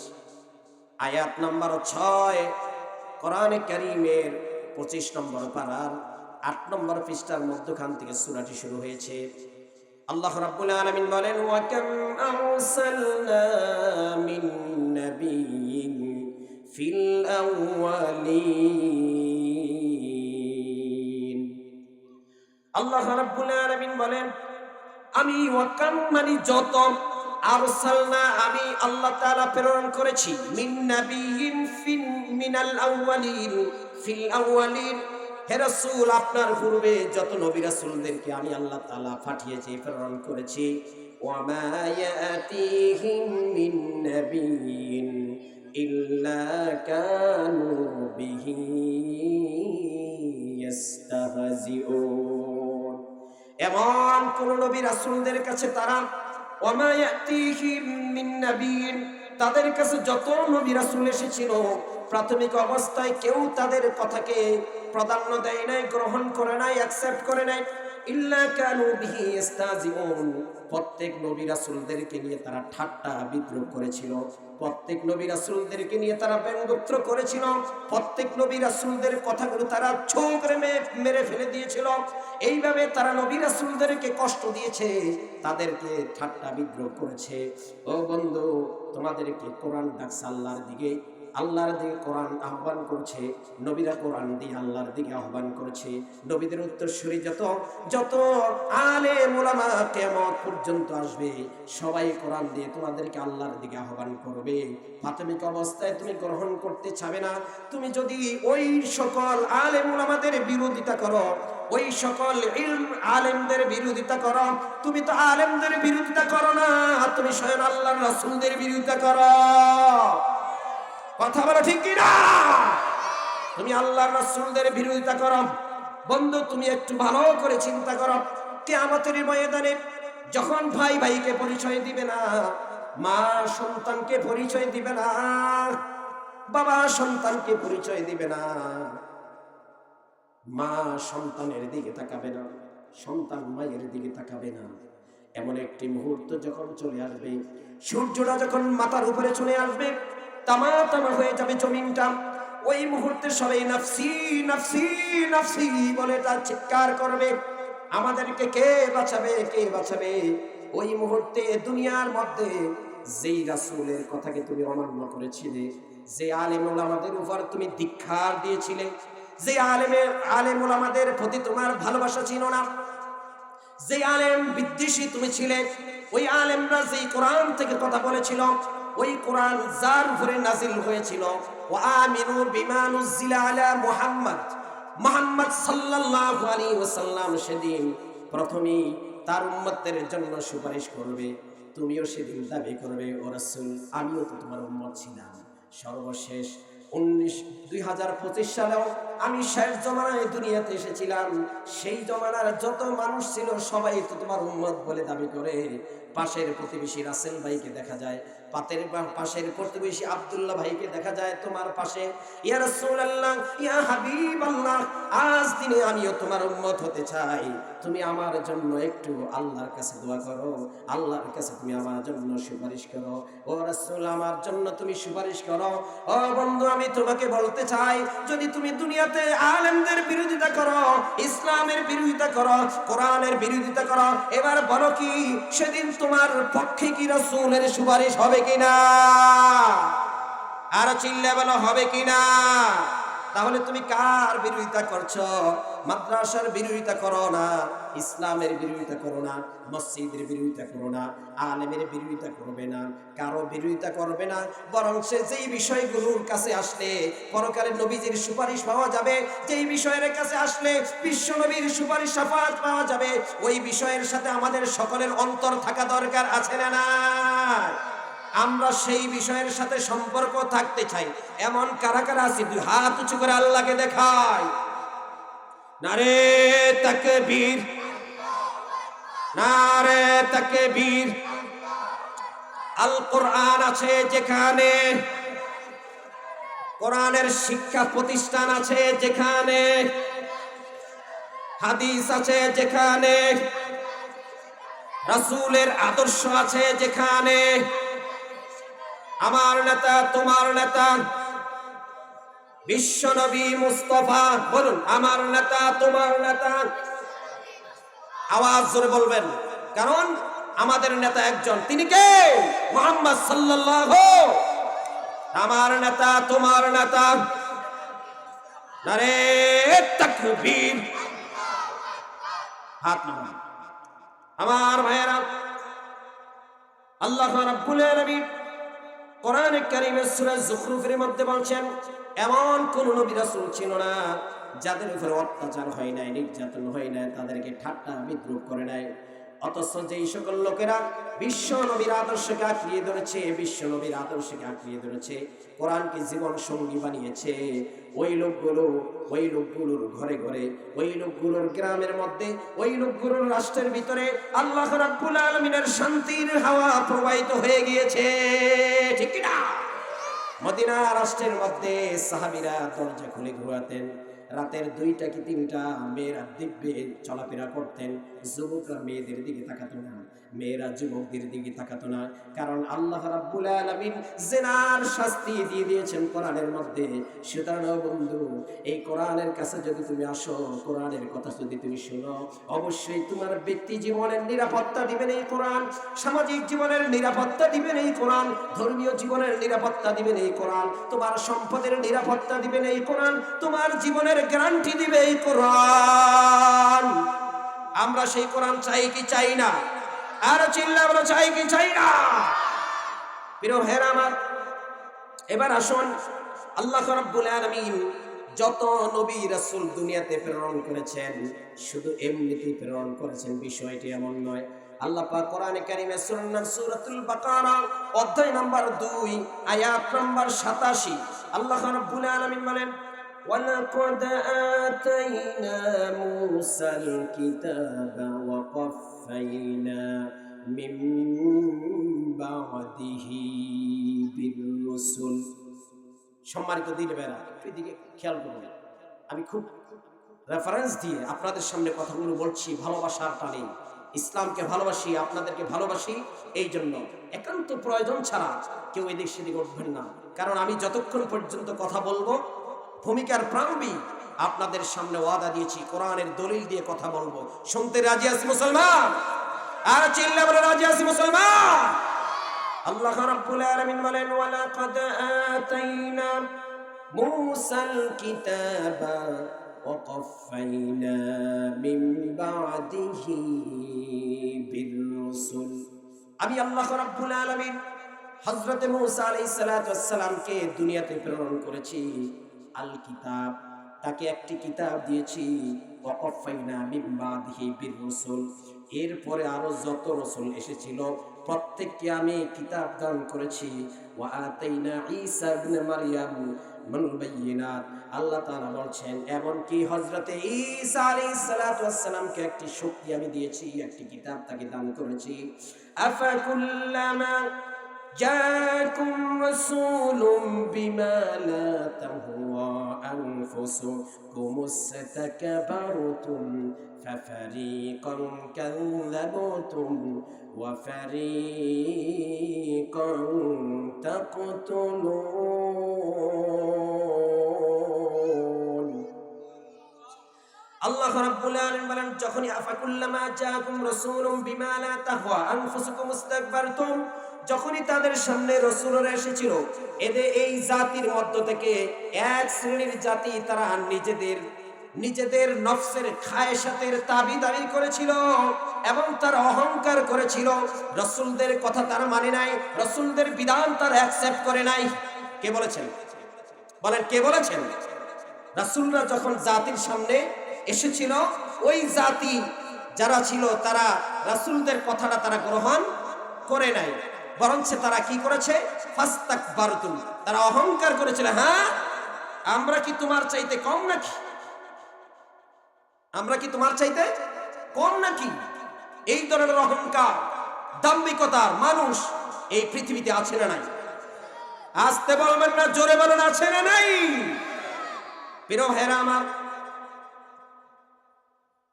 আয়াত নম্বর 6, কোরআনে কারীমের 25 নম্বর পারার 8 নম্বর পৃষ্ঠার মধ্যখান থেকে সূরাটি শুরু হয়েছে। আল্লাহ রাব্বুল আলামিন বলেন ওয়া কাম আরসালনা মিন নাবিয়্যিন ফিল আউয়ালিন। আল্লাহ রাব্বুল আলামিন বলেন আমি ওয়াকাম মানে যত, আরসালনা আমি আল্লাহ তাআলা প্রেরণ করেছি মিন নাবিয়িন মিনাল আউয়ালিন ফিল আউয়ালিন। হে রাসূল, আপনার পূর্বে যত নবী রাসূলদেরকে আমি আল্লাহ তাআলা পাঠিয়েছি, প্রেরণ করেছি। ওয়া মা ইয়াতিহিম মিন নাবিয়িন ইল্লা কানু বিহি ইস্তাহজিউন। এমন কোন নবী রাসূলদের কাছে তারা ওয়া মা ইয়াতিহিম মিন নাবিয়িন, তাদের কাছে যত নবী রাসূল এসেছিল প্রাথমিক অবস্থায় কেউ তাদের কথাকে প্রাধান্য দেয় নাই, গ্রহণ করে নাই, অ্যাকসেপ্ট করে নাই। ইল্লা কানু বিহি ইস্তাহজিউন, প্রত্যেক নবী রাসূলদেরকে নিয়ে তারা ঠাট্টা বিদ্রূপ করেছিল, প্রত্যেক নবী রাসূলদেরকে নিয়ে তারা ব্যঙ্গোত্তর করেছিল, প্রত্যেক নবী রাসূলদের কথাগুলো তারা ছো করে মেরে ফেলে দিয়েছিল। এইভাবে তারা নবী রাসূলদেরকে কষ্ট দিয়েছে, তাদেরকে ঠাট্টা বিদ্রূপ করেছে। ও বন্ধু, তোমাদেরকে কোরআন ডাকছে আল্লাহর দিকে, আল্লাহর দিকে কোরআন আহ্বান করছে, নবীরা কোরআন দিয়ে আল্লাহর দিকে আহ্বান করছে। নবীদের উত্তরসূরি যত আলেম ওলামা কিয়ামত পর্যন্ত আসবে, সবাই কোরআন দিয়ে তোমাদেরকে আল্লাহর দিকে আহ্বান করবে। প্রাথমিক অবস্থায় তুমি গ্রহণ করতে চাবে না, তুমি যদি ওই সকল আলেম ওলামাদের বিরোধিতা করো, ওই সকল ইলম আলেমদের বিরোধিতা করো, তুমি তো আলেমদের বিরোধিতা করো না, তুমি স্বয়ং আল্লাহর রাসূলদের বিরোধিতা করো। কথা বলো ঠিক কি না? তুমি আল্লাহর রাসূলদের বিরোধিতা করো। বন্ধু, তুমি একটু ভালো করে চিন্তা করো, কিয়ামতের ময়দানে যখন ভাই ভাইকে পরিচয় দিবে না, মা সন্তানকে পরিচয় দিবে না, বাবা সন্তানকে পরিচয় দিবে না, মা সন্তানের দিকে তাকাবে না, সন্তান মায়ের দিকে তাকাবে না, এমন একটি মুহূর্ত যখন চলে আসবে, সূর্যটা যখন মাথার উপরে চলে আসবে, তামা তামা হয়ে যাবে জমিনটা, ওই মুহূর্তে সবাই নাফসি নাফসি নাফসি বলে তার চিৎকার করবে, আমাদেরকে কে বাঁচাবে, কে বাঁচাবে? ওই মুহূর্তে দুনিয়ার মধ্যে যেই রাসূলের কথাকে তুমি অমান্য করেছিলে, যে আলেম ওলামাদের উপর তুমি ধিক্কার দিয়েছিলে, যে আলেম ওলামাদের প্রতি তোমার ভালোবাসা ছিল না, যে আলেম বিদ্বেষী তুমি ছিলে, ওই আলেমরা যেই কোরআন থেকে কথা বলেছিল, ওই কোরআন যার উপরে নাজিল হয়েছিল, ওয়া আমিনু বিমা নুজিলা আলা মুহাম্মদ সাল্লাল্লাহু আলাইহি ওয়াসাল্লাম, সেদিন প্রথমেই তার উম্মতের জন্য সুপারিশ করবে। তুমিও সেদিন দাবি করবে, ও রাসূল, আমিও তো তোমার উম্মত ছিলাম। সর্বশেষ 2025 সালেও আমি শেষ জমানায় দুনিয়াতে এসেছিলাম, সেই জমানার যত মানুষ ছিল সবাই তো তোমার উম্মত বলে দাবি করে। পাশের প্রতিবেশী রাসেল ভাইকে দেখা যায়, পাশের প্রতিবেশী আব্দুল্লাহ ভাইকে দেখা যায় তোমার পাশে। ইয়া রাসূলুল্লাহ, ইয়া হাবিবাল্লাহ, আজ দিনে আমিও তোমার উম্মত হতে চাই, তুমি আমার জন্য একটু আল্লাহর কাছে দোয়া করো, আল্লাহর কাছে তুমি আমার জন্য সুপারিশ করো। ও রাসূল, আমার জন্য তুমি সুপারিশ করো। ও বন্ধু, আমি তোমাকে বলতে চাই, যদি তুমি দুনিয়াতে আলেমদের বিরোধিতা করো, ইসলামের বিরোধিতা করো, কোরআনের বিরোধিতা করো, এবার বলো কি সেদিন তোমার পক্ষে কি রাসূলের সুপারিশ হবে কিনা? আর চিল্লা বলো, হবে কিনা? তাহলে তুমি কার বিরোধিতা করছো? মাদ্রাসার বিরোধিতা করো না, ইসলামের বিরোধিতা করো না, মসজিদের বিরোধিতা করো না, আলেমের বিরোধিতা করবে না, কারো বিরোধিতা করবে না, বরং সে যেই বিষয়গুলোর কাছে আসলে পরকালে নবীজির সুপারিশ পাওয়া যাবে, যেই বিষয়ের কাছে আসলে বিশ্ব নবীর সুপারিশ শাফাআত পাওয়া যাবে, ওই বিষয়ের সাথে আমাদের সকলের অন্তর থাকা দরকার, আছে না না? আমরা সেই বিষয়ের সাথে সম্পর্ক থাকতে চাই। এমন কারা কারা আছে? দুই হাত উঁচু করে আল্লাহকে দেখায়। নারে তাকবীর, নারে তাকবীর। আল কোরআন আছে যেখানে, কোরআনের শিক্ষা প্রতিষ্ঠান আছে যেখানে, হাদিস আছে যেখানে, রাসূলের আদর্শ আছে যেখানে, আমার নেতা তোমার নেতা বিশ্ব নবী মুস্তাফা, বলুন আমার নেতা তোমার নেতা, আওয়াজ জোরে বলবেন, কারণ আমাদের নেতা একজন, তিনি কে? মুহাম্মদ সাল্লাল্লাহু। আমার নেতা তোমার নেতা, নারে তাকবীর। হাত নামান। আমার ভাইয়েরা, আল্লাহ রাব্বুল আলামিন কোরআনে কারীমের সূরা যুখরুফের মধ্যে বলছেন, এমন কোন নবী রাসূল ছিল না যাদের উপর অত্যাচার হয় নাই, নির্যাতন হয় নাই, তাদেরকে ঠাট্টা বিদ্রুপ করে নাই। অথচ যেই সকল লোকেরা বিশ্ব নবীর আদর্শকে আঁকড়িয়ে ধরেছে, বিশ্ব নবীর আদর্শকে আঁকড়িয়ে ধরেছে, কোরআনকে জীবন সঙ্গী বানিয়েছে, ওই লোকগুলোর ঘরে ঘরে, ওই লোকগুলোর গ্রামের মধ্যে, ওই লোকগুলোর রাষ্ট্রের ভিতরে আল্লাহ রাব্বুল আলামিনের শান্তির হাওয়া প্রবাহিত হয়ে গিয়েছে। ঠিক কি না? মদিনা রাষ্ট্রের মধ্যে সাহাবীরা দরজা খুলে ঘুরাতেন, রাতের 2টা কি 3টা মেয়েরা দিব্যে চলাফেরা করতেন। যুবকরা মেয়েদের দিকে তাকাতো না, মেয়েরা যুবকদের দিকে তাকাতো না, কারণ আল্লাহ রাব্বুল আলামিন জিনার শাস্তি দিয়ে দিয়েছেন কোরআনের মধ্যে। সুতরাং বন্ধু, এই কোরআনের কাছে যদি তুমি আসো, কোরআনের কথা যদি তুমি শোনো, অবশ্যই তোমার ব্যক্তি জীবনের নিরাপত্তা দিবেন এই কোরআন, সামাজিক জীবনের নিরাপত্তা দিবেন এই কোরআন, ধর্মীয় জীবনের নিরাপত্তা দিবেন এই কোরআন, তোমার সম্পদের নিরাপত্তা দিবেন এই কোরআন, তোমার জীবনের গ্যারান্টি দিবে এই কোরআন। আমরা সেই কোরআন চাই কি চাই না? আর চিল্লা আমরা চাই কি চাই না? প্রিয় ভাইরা আমার, এবার আসুন, আল্লাহ রাব্বুল আলামিন যত নবী রাসূল দুনিয়াতে প্রেরণ করেছেন, শুধু এমনিতেই প্রেরণ করেছেন বিষয়টি এমন নয়। আল্লাহ পাক কোরআনে কারীমে সূরাতুল বাকারা অধ্যায় নাম্বার 2 আয়াত নাম্বার 87 আল্লাহ রাব্বুল আলামিন বলেন, وَلَقَدْ آتَيْنَا مُوسَى الْكِتَابَ وَقَفَّيْنَا مِن بَعْدِهِ بِالرُّسُلِ। সম্মানিত দিন বেরা, এদিকে খেয়াল করুন, আমি খুব রেফারেন্স দিয়ে আপনাদের সামনে কথাগুলো বলছি ভালোবাসার টানে। ইসলামকে ভালোবাসি, আপনাদেরকে ভালোবাসি, এই জন্য একান্ত প্রয়োজন ছাড়া কেউ এদিক সেদিক উঠবেন না, কারণ আমি যতক্ষণ পর্যন্ত কথা বলবো, ভূমিকার প্রারম্ভে আপনাদের সামনে ওয়াদা দিয়েছি কোরআনের দলিল দিয়ে কথা বলবো। শুনতে রাজি আছি মুসলমান? আর চিল্লা বলে রাজি আছি মুসলমান? আল্লাহ রাব্বুল আলামিন বলেন, ওয়ালাকাদ আতাইনা মূসাল কিতাবা ওয়া কাফাইনা মিন বাদিহি বির রাসূল। আমি আল্লাহ রাব্বুল আলামিন হযরত মূসা আলাইহিস সালাতু ওয়াস সালামকে দুনিয়াতে প্রেরণ করেছি, আল কিতাব, তাকে একটি কিতাব দিয়েছি, ওয়া কাফাইনা মিন বাদিহি বির রাসূল, এরপরে আরো যত রাসূল এসেছিল প্রত্যেককে আমি কিতাব দান করেছি। ওয়া আতাইনা ঈসা ইবনে মারইয়াম মিনাল বায়িনাত, আল্লাহ তাআলা বলছেন এমনকি হযরতে ঈসা আলাইহিস সালাতু ওয়াস সালামকে একটি শক্তি আমি দিয়েছি, একটি কিতাব তাকে দান করেছি। আফাকুল্লামা জাআকুম রাসূলুম বিমা লা তাহওয়া আনফুসুকুম ইসতাকবারতুম ফাফারিকান কাযযাবতুম ওয়া ফারিকান তাকতুলুন। আল্লাহ রাব্বুল আলামিন বলেন, যখনই আফাকুল্লামা জাআকুম রাসূলুম বিমা লা তাহওয়া আনফুসুকুম ইসতাকবারতুম, যখনই তাদের সামনে রাসূলরা এসেছিল, এদের এই জাতির মধ্য থেকে এক শ্রেণীর জাতি, তারা নিজেদের নফসের খায়েশাতের তাবিদারি করেছিল এবং তারা অহংকার করেছিল। রাসূলদের কথা তারা মানে নাই, রাসূলদের বিধান তারা অ্যাকসেপ্ট করে নাই। কে বলেছেন? বলেন, কে বলেছেন? রাসূলরা যখন জাতির সামনে এসেছিল, ওই জাতি যারা ছিল তারা রাসূলদের কথাটা তারা গ্রহণ করে নাই, বরঞ্চ তারা কি করেছে? ফাস্তাকবারতুম, তারা অহংকার করেছিল। হ্যাঁ, আমরা কি তোমার চাইতে কম নাকি? আমরা কি তোমার চাইতে কম নাকি? এই ধরনের অহংকার, দাম্ভিকতার মানুষ এই পৃথিবীতে আছে না নাই? আসতে বলবেন না, জোরে বলেন, আছে না নাই? প্রিয় ভাইরা আমার,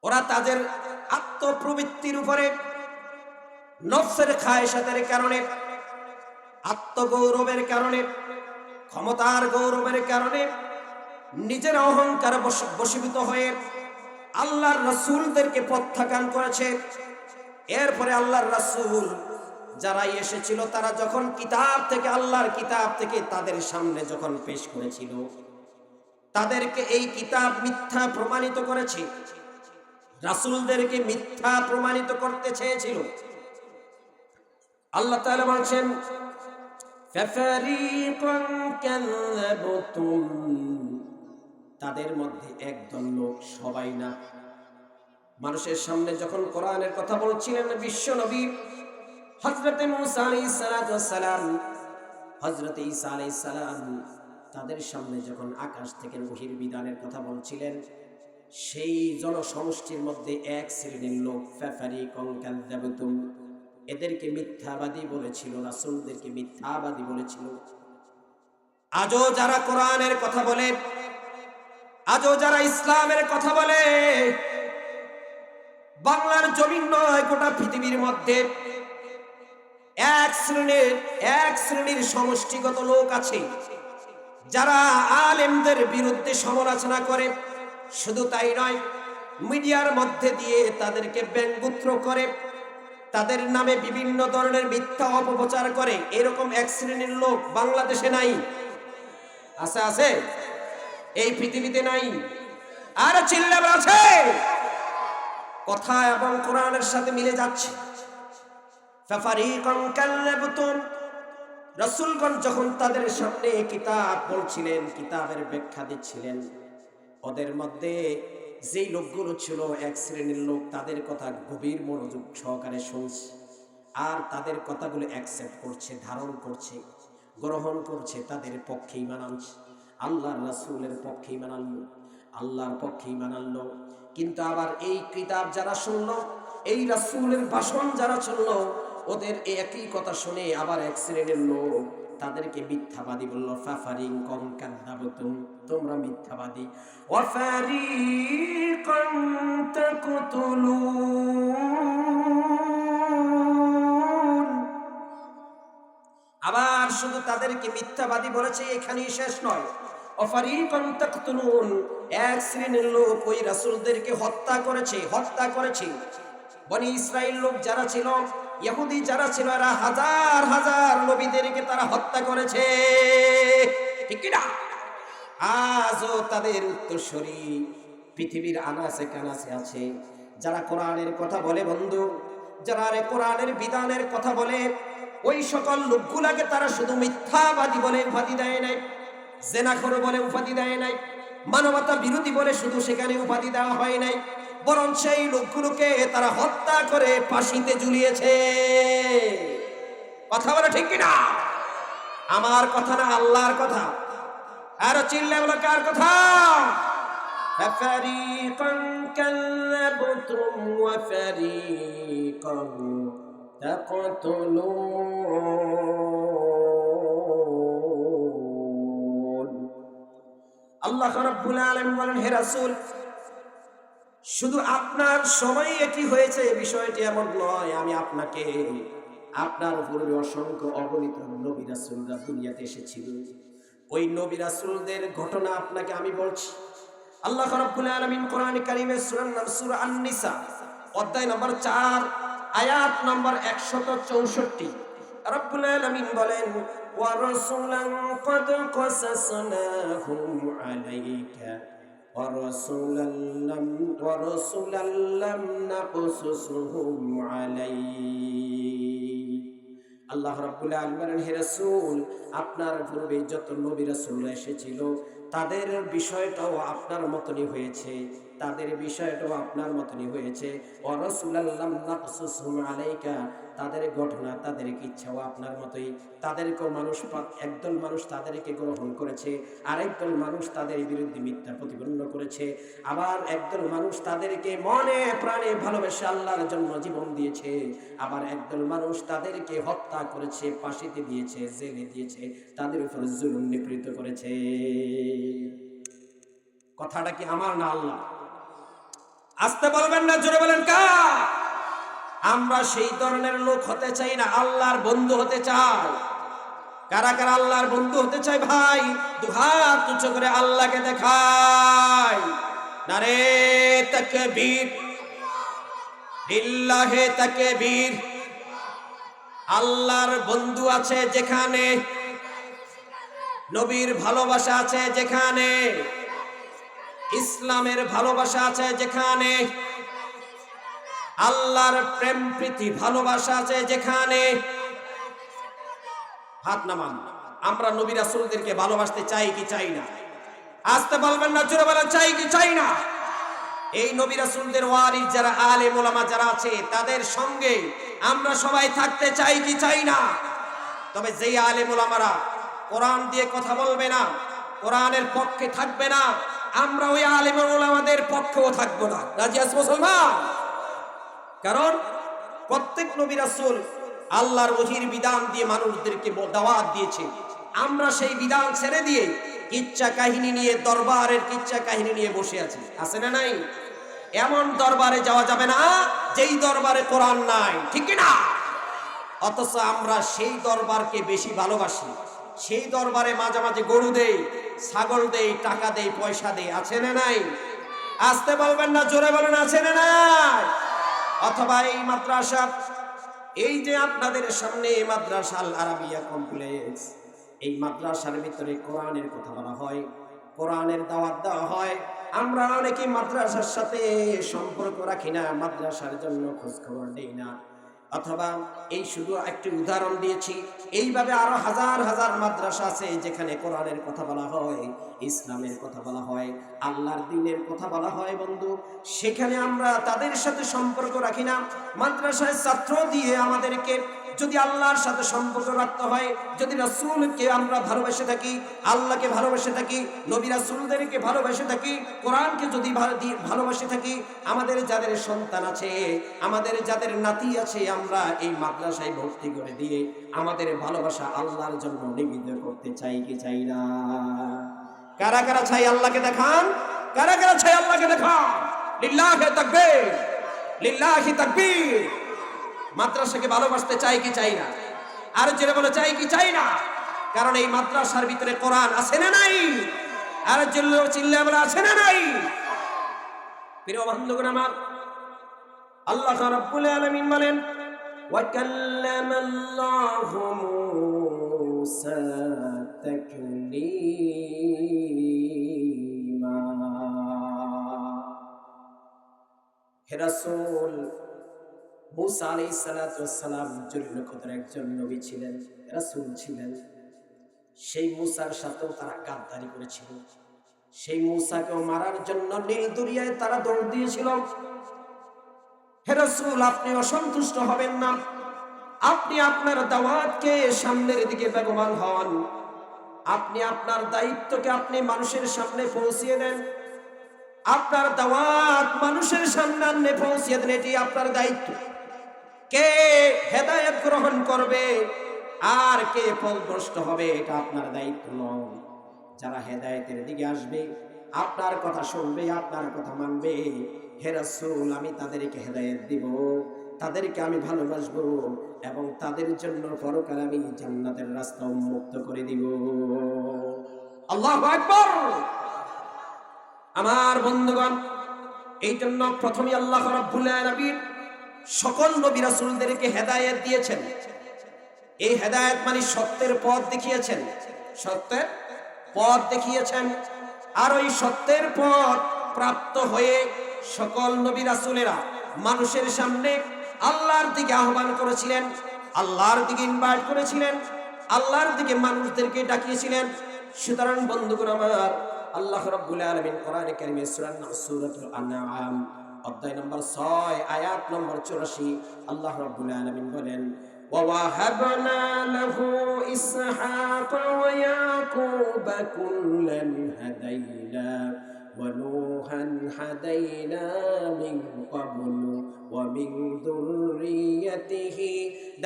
ওরা তাদের আত্মপ্রবৃত্তির উপরে, নফসের খায়েশাতের কারণে, আত্মগৌরবের কারণে, ক্ষমতার গৌরবের কারণে নিজের অহংকার বশীভূত হয়ে আল্লাহর রাসূলদেরকে প্রত্যাখ্যান করেছে। এরপরে আল্লাহর রাসূল যারা এসেছিল, তারা যখন কিতাব থেকে, আল্লাহর কিতাব থেকে তাদের সামনে যখন পেশ করেছিল, তাদেরকে এই কিতাব মিথ্যা প্রমাণিত করেছে, রাসূলদেরকে মিথ্যা প্রমাণিত করতে চেয়েছিল। আল্লাহ তাআলা বলছেন ফাফারিকান কাযাবতুম, তাদের মধ্যে একদল লোক, সবাই না। মানুষের সামনে যখন কোরআনের কথা বলছিলেন বিশ্ব নবী হযরতে মুসা আলাইহিস সালাতু ওয়াস সালাম, হযরতে ঈসা আলাইহিস সালাম, তাদের সামনে যখন আকাশ থেকে ওহীর বিধানের কথা বলছিলেন, সেই জনসমষ্টির মধ্যে এক শ্রেণীর লোক ফাফারিকান কাযাবতুম, এদেরকে মিথ্যাবাদী বলেছিল, রাসূলদেরকে মিথ্যাবাদী বলেছিল। আজও যারা কোরআনের কথা বলে, আজও যারা ইসলামের কথা বলে, বাংলার জমিন নয় গোটা পৃথিবীর মধ্যে এক শ্রেণীর সমষ্টিগত লোক আছে যারা আলেমদের বিরুদ্ধে সমালোচনা করে। শুধু তাই নয়, মিডিয়ার মধ্যে দিয়ে তাদেরকে ব্যঙ্গোত্তর করে, তাদের নামে বিভিন্ন ধরনের মিথ্যা অপপ্রচার করে। এরকম এক শ্রেণীর লোক বাংলাদেশে নাই? আছে? আছে? এই পৃথিবীতে নাই? আর চিল্লাবে আছে? কথা এবং কোরআনের সাথে মিলে যাচ্ছে। ফাফারিকান কাযাবতুম, রাসূলগণ যখন তাদের সামনে কিতাব বলছিলেন, কিতাবের ব্যাখ্যা দিচ্ছিলেন, ওদের মধ্যে যেই লোকগুলো ছিল এক শ্রেণীর লোক তাদের কথা গভীর মনোযোগ সহকারে শুনছে, আর তাদের কথাগুলো অ্যাকসেপ্ট করছে, ধারণ করছে, গ্রহণ করছে, তাদের পক্ষেই মানাচ্ছে, আল্লাহর রাসূলের পক্ষেই মানালো, আল্লাহর পক্ষেই মানালো। কিন্তু আবার এই কিতাব যারা শুনলো, এই রাসূলের ভাষণ যারা শুনলো, ওদের একই কথা শুনে আবার এক শ্রেণীর লোক তাদেরকে মিথ্যাবাদী বলল। ফাফারিকান কাযাবতুম, তোমরা মিথ্যাবাদী। ওয়া ফারিকান তাকতুলুন, আবার শুধু তাদেরকে মিথ্যাবাদী বলেছে এখানেই শেষ নয়। ওয়া ফারিকান তাকতুলুন, এক শ্রেণীর লোক ওই রাসূলদেরকে হত্যা করেছে। বনি ইসরাইল লোক যারা ছিল, ইহুদি যারা ছিল, এরা হাজার হাজার নবীদেরকে তারা হত্যা করেছে, ঠিক কি না? আজও তাদের উত্তরসূরি পৃথিবীর আনাচে কানাচে আছে। যারা কোরআনের কথা বলে বন্ধু, যারা কোরআনের বিধানের কথা বলে, ওই সকল লোকগুলাকে তারা শুধু মিথ্যাবাদী বলে উপাধি দেয় নাই, জেনাখোর বলে উপাধি দেয় নাই, মানবতা বিরোধী বলে শুধু সেখানে উপাধি দেওয়া হয় নাই, বরং সেই লোকগুলোকে তারা হত্যা করে ফাঁসিতে ঝুলিয়েছে। কথা বলে ঠিক কিনা? আমার কথা না, আল্লাহর কথা। আর চিল্লা বলো কার কথা? ফাফারিকান কাযাবতুম ওয়া ফারিকান তাকতুলুন। আল্লাহ রাব্বুল আলামিন বলেন, হে রাসূল, শুধু আপনার সময় এটি হয়েছে বিষয়টি এমন নয়। আমি আপনাকে, আপনার পূর্বে অসংখ্য অগণিত নবী রাসূলরা দুনিয়াতে এসেছিল, ওই নবী রাসূলদের ঘটনা আপনাকে আমি বলছি। আল্লাহ রাব্বুল আলামিন কোরআন কারীমের সূরার নাম সূরা আন-নিসা, অধ্যায় নম্বর 4, আয়াত নম্বর 164। রাব্বুল আলামিন বলেন, ওয়া রাসূলান ক্বাদ কাসাসনাহুম আলাইকা ওয়া রাসূলান লাম নাকসুসহুম আলাইক। আল্লাহ রাব্বুল আলামিন বলেন, হে রাসূল, আপনার পূর্বে যত নবী রাসূলরা এসেছিল তাদের বিষয়টাও আপনার মতনই হয়েছে, তাদের বিষয়টাও আপনার মতনই হয়েছে। ওয়া রাসূলান লাম নাকসুসহুম আলাইকা, তাদের ঘটনা, তাদের ইচ্ছাও আপনার মতোই। তাদেরকেও মানুষ, একদল মানুষ তাদেরকে গ্রহণ করেছে, আরেকদল মানুষ তাদের বিরুদ্ধে মিথ্যা প্রতিপন্ন করেছে, আবার একদল মানুষ তাদেরকে মনে প্রাণে ভালোবেসে আল্লাহর জন্য জীবন দিয়েছে, আবার একদল মানুষ তাদেরকে হত্যা করেছে, ফাঁসিতে দিয়েছে, জেলে দিয়েছে, তাদের উপর জুলুম নিপীড়িত করেছে। কথাটা কি আমার না আল্লাহ? আসতে বলবেন না, জোরে বলেন কার? আমরা সেই ধরনের লোক হতে চাই না, আল্লাহর বন্ধু হতে চাই। কারা কারা আল্লাহর বন্ধু হতে চাই ভাই? দুহাত উঁচু করে আল্লাহকে দেখাই। নারে তাকবীর, লিল্লাহে তাকবীর। আল্লাহর বন্ধু আছে যেখানে, নবীর ভালোবাসা আছে যেখানে, ইসলামের ভালোবাসা আছে যেখানে, আল্লাহর প্রেম প্রীতি ভালোবাসা আছে যেখানে, হাত নামান। আমরা নবী রাসূলদেরকে ভালোবাসতে চাই কি চাই না? আসতে বলবেন না, জোরে বলেন চাই কি চাই না? এই নবী রাসূলদের ওয়ারিস যারা আলেম ওলামা যারা আছে তাদের সঙ্গে আমরা সবাই থাকতে চাই কি চাই না? তবে যেই আলেম ওলামারা কোরআন দিয়ে কথা বলবে না, কোরআনের পক্ষে থাকবে না, আমরা ওই আলেম ওলামাদের পক্ষেও থাকবো না। রাজি আছি মুসলমান? কারণ প্রত্যেক নবী রাসূল আল্লাহর ওহীর বিধান দিয়ে মানুষদেরকে দাওয়াত দিয়েছে। আমরা সেই বিধান ছেড়ে দিয়ে কিচ্ছা কাহিনী নিয়ে, দরবারের কিচ্ছা কাহিনী নিয়ে বসে আছি, আছে না নাই? এমন দরবারে যাওয়া যাবে না যেই দরবারে কোরআন নাই, ঠিক না? অথচ আমরা সেই দরবারকে বেশি ভালোবাসি। সেই দরবারে মাঝে মাঝে গরু দেই, ছাগল দেই, টাকা দেই, পয়সা দেই, আছে না নাই? আসতে বলবেন না, জোরে বলেন আছে না নাই? অথবা এই মাদ্রাসা, এই যে আপনাদের সামনে মাদ্রাসা আল আরাবিয়া কমপ্লেক্স, এই মাদ্রাসার ভিতরে কোরআনের কথা বলা হয়, কোরআনের দাওয়াত দেওয়া হয়। আমরা অনেকে মাদ্রাসার সাথে সম্পর্ক রাখি না, মাদ্রাসার জন্য খোঁজ খবর নেই না। অথবা এই শুধু একটি উদাহরণ দিয়েছি, এইভাবে আরো হাজার হাজার মাদ্রাসা আছে যেখানে কোরআনের কথা বলা হয়, ইসলামের কথা বলা হয়, আল্লাহর দ্বীনের কথা বলা হয়। বন্ধু, সেখানে আমরা তাদের সাথে সম্পর্ক রাখি না। মাদ্রাসায় ছাত্র দিয়ে আমাদেরকে যদি আল্লাহর সাথে সম্পর্ক রাখতে হয়, যদি রাসূলকে আমরা ভালোবেসে থাকি, আল্লাহকে ভালোবেসে থাকি, নবী রাসূলদেরকে ভালোবেসে থাকি, কোরআনকে যদি ভালোবেসে থাকি, আমাদের যাদের সন্তান আছে, আমাদের যাদের নাতি আছে, আমরা এই মাদ্রাসায় ভর্তি করে দিয়ে আমাদের ভালোবাসা আল্লাহর জন্য নিবেদন করতে চাই কি চাই না? কারা কারা চাই আল্লাহকে দেখান? কারা কারা চাই আল্লাহকে দেখান? লিল্লাহি তাকবীর, লিল্লাহি তাকবীর। মাদ্রাসাকে ভালোবাসতে চাই কি চাই না? আর জোরে বলে চাই কি চাই না? কারণ এই মাদ্রাসার ভিতরে কোরআন আছে না নাই? আর জোরে চিল্লায়ে বলে আছে না নাই? প্রিয় বন্ধুগণ আমার, আল্লাহ রাব্বুল আলামিন বলেন, ওয়া কাল্লামাল্লাহু মূসা তাকলীমা। হে রাসূল, মূসা আলাইহিস সালাতু ওয়াস সালাম জলিলুল একজন নবী ছিলেন, রাসূল ছিলেন। সেই মূসার সাথেও তারা গাদ্দারি করেছিল। সেই মূসাকেও মারার জন্য নীল দরিয়ায় তারা দৌড় দিয়েছিল। হে রাসূল, আপনি অসন্তুষ্ট হবেন না। আপনি আপনার দাওয়াতকে সামনের দিকে বেগবান হন। আপনি আপনার দায়িত্বকে আপনি মানুষের সামনে পৌঁছিয়ে দেন। আপনার দাওয়াত মানুষের সামনে পৌঁছিয়ে দেন, এটি আপনার দায়িত্ব। কে হেদায়েত গ্রহণ করবে আর কে পথভ্রষ্ট হবে এটা আপনার দায়িত্ব নয়। যারা হেদায়েতের দিকে আসবে, আপনার কথা শুনবে, আপনার কথা মানবে, হে রাসূল, আমি তাদেরকে হেদায়েত দিব, তাদেরকে আমি ভালোবাসবো এবং তাদের জন্য পরকালে আমি জান্নাতের রাস্তা উন্মুক্ত করে দিব। আল্লাহু আকবার। আমার বন্ধুগণ, এই জন্য প্রথমে আল্লাহ রাব্বুল আলামিন সকল নবী রাসূলদেরকে হেদায়েত দিয়েছেন। এই হেদায়েত মানে সত্যের পথ দেখিয়েছেন, সত্যের পথ দেখিয়েছেন। আর ওই সত্যের পথ প্রাপ্ত হয়ে সকল নবী রাসূলেরা মানুষের সামনে আল্লাহর দিকে আহ্বান করেছিলেন, আল্লাহর দিকে ইনভাইট করেছিলেন, আল্লাহর দিকে মানুষদেরকে ডাকিয়েছিলেন। সুতরাং বন্ধুগণ আমার, আল্লাহ রাব্বুল আলামিন কোরআনে কারীমে সূরাতুল আনআম অধ্যায় নম্বর 6 আয়াত নম্বর 84 আল্লাহ রাব্বুল আলামিন বলেন, ওয়া ওয়াহাবনা লাহু ইসহাকা ওয়া ইয়াকুবা কুল্লান হাদাইনা ওয়া নূহান হাদাইনা মিন ক্বাবলু ওয়া মিন যুররিয়াতিহি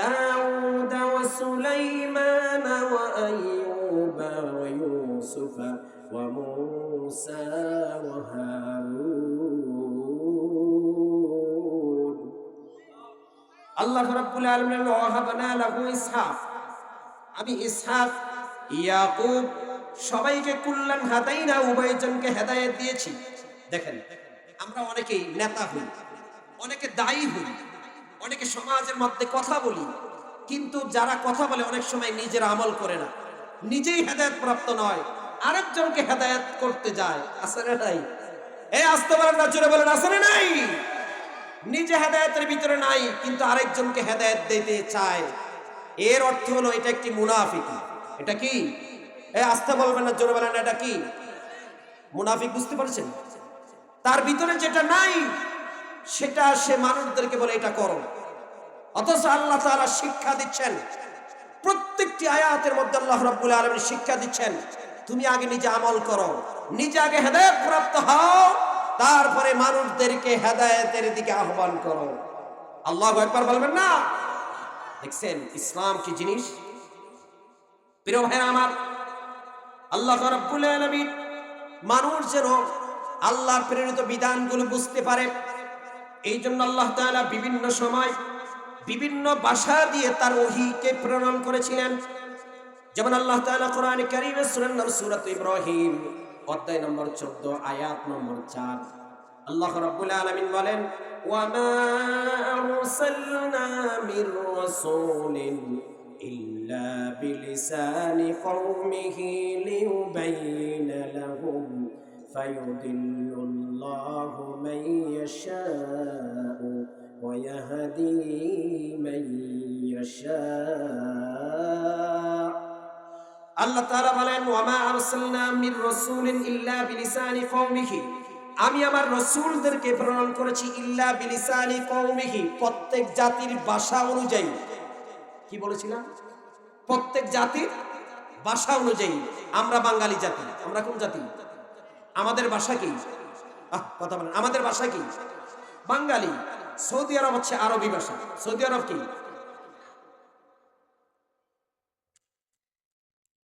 দাউদা ওয়া সুলাইমানা ওয়া আইয়ুবা ওয়া ইউসুফা ওয়া মূসা ওয়া হারুন। আল্লাহ রাব্বুল আলামিন ওয়াহাবনা লাহু ইসহাক, আমি ইসহাক, ইয়াকুব সবাইকে কুল্লান হাদাইনা, উভয়জনকে হেদায়েত দিয়েছি। দেখেন, আমরা অনেকেই নেতা হই, অনেকে দায়ী হই, অনেকে সমাজের মধ্যে কথা বলি, কিন্তু যারা কথা বলে অনেক সময় নিজের আমল করে না, নিজেই হেদায়েত প্রাপ্ত নয়, আরেকজনকে হেদায়েত করতে যায়। আছে না নাই? এই আসতে বলেন না, জোরে বলেন আছে না নাই? নিজে হেদায়েতের ভিতরে নাই কিন্তু আরেকজনকে হেদায়েত দিতে চায়। এর অর্থ হলো এটা একটি মুনাফিকি। এটা কি? আস্তে বলবেন না, জোরে বলেন, এটা কি? মুনাফিক। বুঝতে পারছেন? তার ভিতরে যেটা নাই সেটা সে মানুষদেরকে বলে এটা করো। অথচ আল্লাহ তাআলা শিক্ষা দিচ্ছেন, প্রত্যেকটি আয়াতের মধ্যে আল্লাহ রাব্বুল আলামিন শিক্ষা দিচ্ছেন, তুমি আগে নিজে আমল করো, নিজে আগে হেদায়েত প্রাপ্ত হও, তারপরে মানুষদেরকে হেদায়েতের দিকে আহ্বান করো। আল্লাহু আকবার বলবেন না? দেখছেন ইসলাম কি জিনিস? প্রিয় ভাইরা আমার, আল্লাহ রাব্বুল আলামিন মানুষ যেন আল্লাহর প্রেরিত বিধানগুলো বুঝতে পারে, এই জন্য আল্লাহ তাআলা বিভিন্ন সময় বিভিন্ন ভাষা দিয়ে তার ওহীকে প্রেরণ করেছিলেন। যেমন আল্লাহ তাআলা কোরআনে কারীমে সূরা ইব্রাহিম অধ্যায় নম্বর 14 আয়াত নম্বর 4 আল্লাহ রাব্বুল আলামিন বলেন, ওয়া মা আরসালনা মির রাসূলিন ইল্লা বিলিসানি কওমিহি লিয়ুবাইয়িনা লাহুম ফায়ুদিল্লুল্লাহু মান ইয়াশাউ ওয়া ইয়াহদি মান ইয়াশা। আল্লাহ তাআলা বলেন, ওয়া মা আরসালনা মির রাসূলিন ইল্লা বিলিসানি কওমিহি, আমি আমার রাসূলদেরকে প্রেরণ করেছি ইল্লা বিলিসানি কওমিহি, প্রত্যেক জাতির ভাষা অনুযায়ী। কি বলেছিলাম? প্রত্যেক জাতির ভাষা অনুযায়ী। আমরা বাঙালি জাতি, আমরা কোন জাতি? আমাদের ভাষা কি? কথা বলেন, আমাদের ভাষা কি? বাঙালি। সৌদি আরব হচ্ছে আরবি ভাষা। সৌদি আরব কি?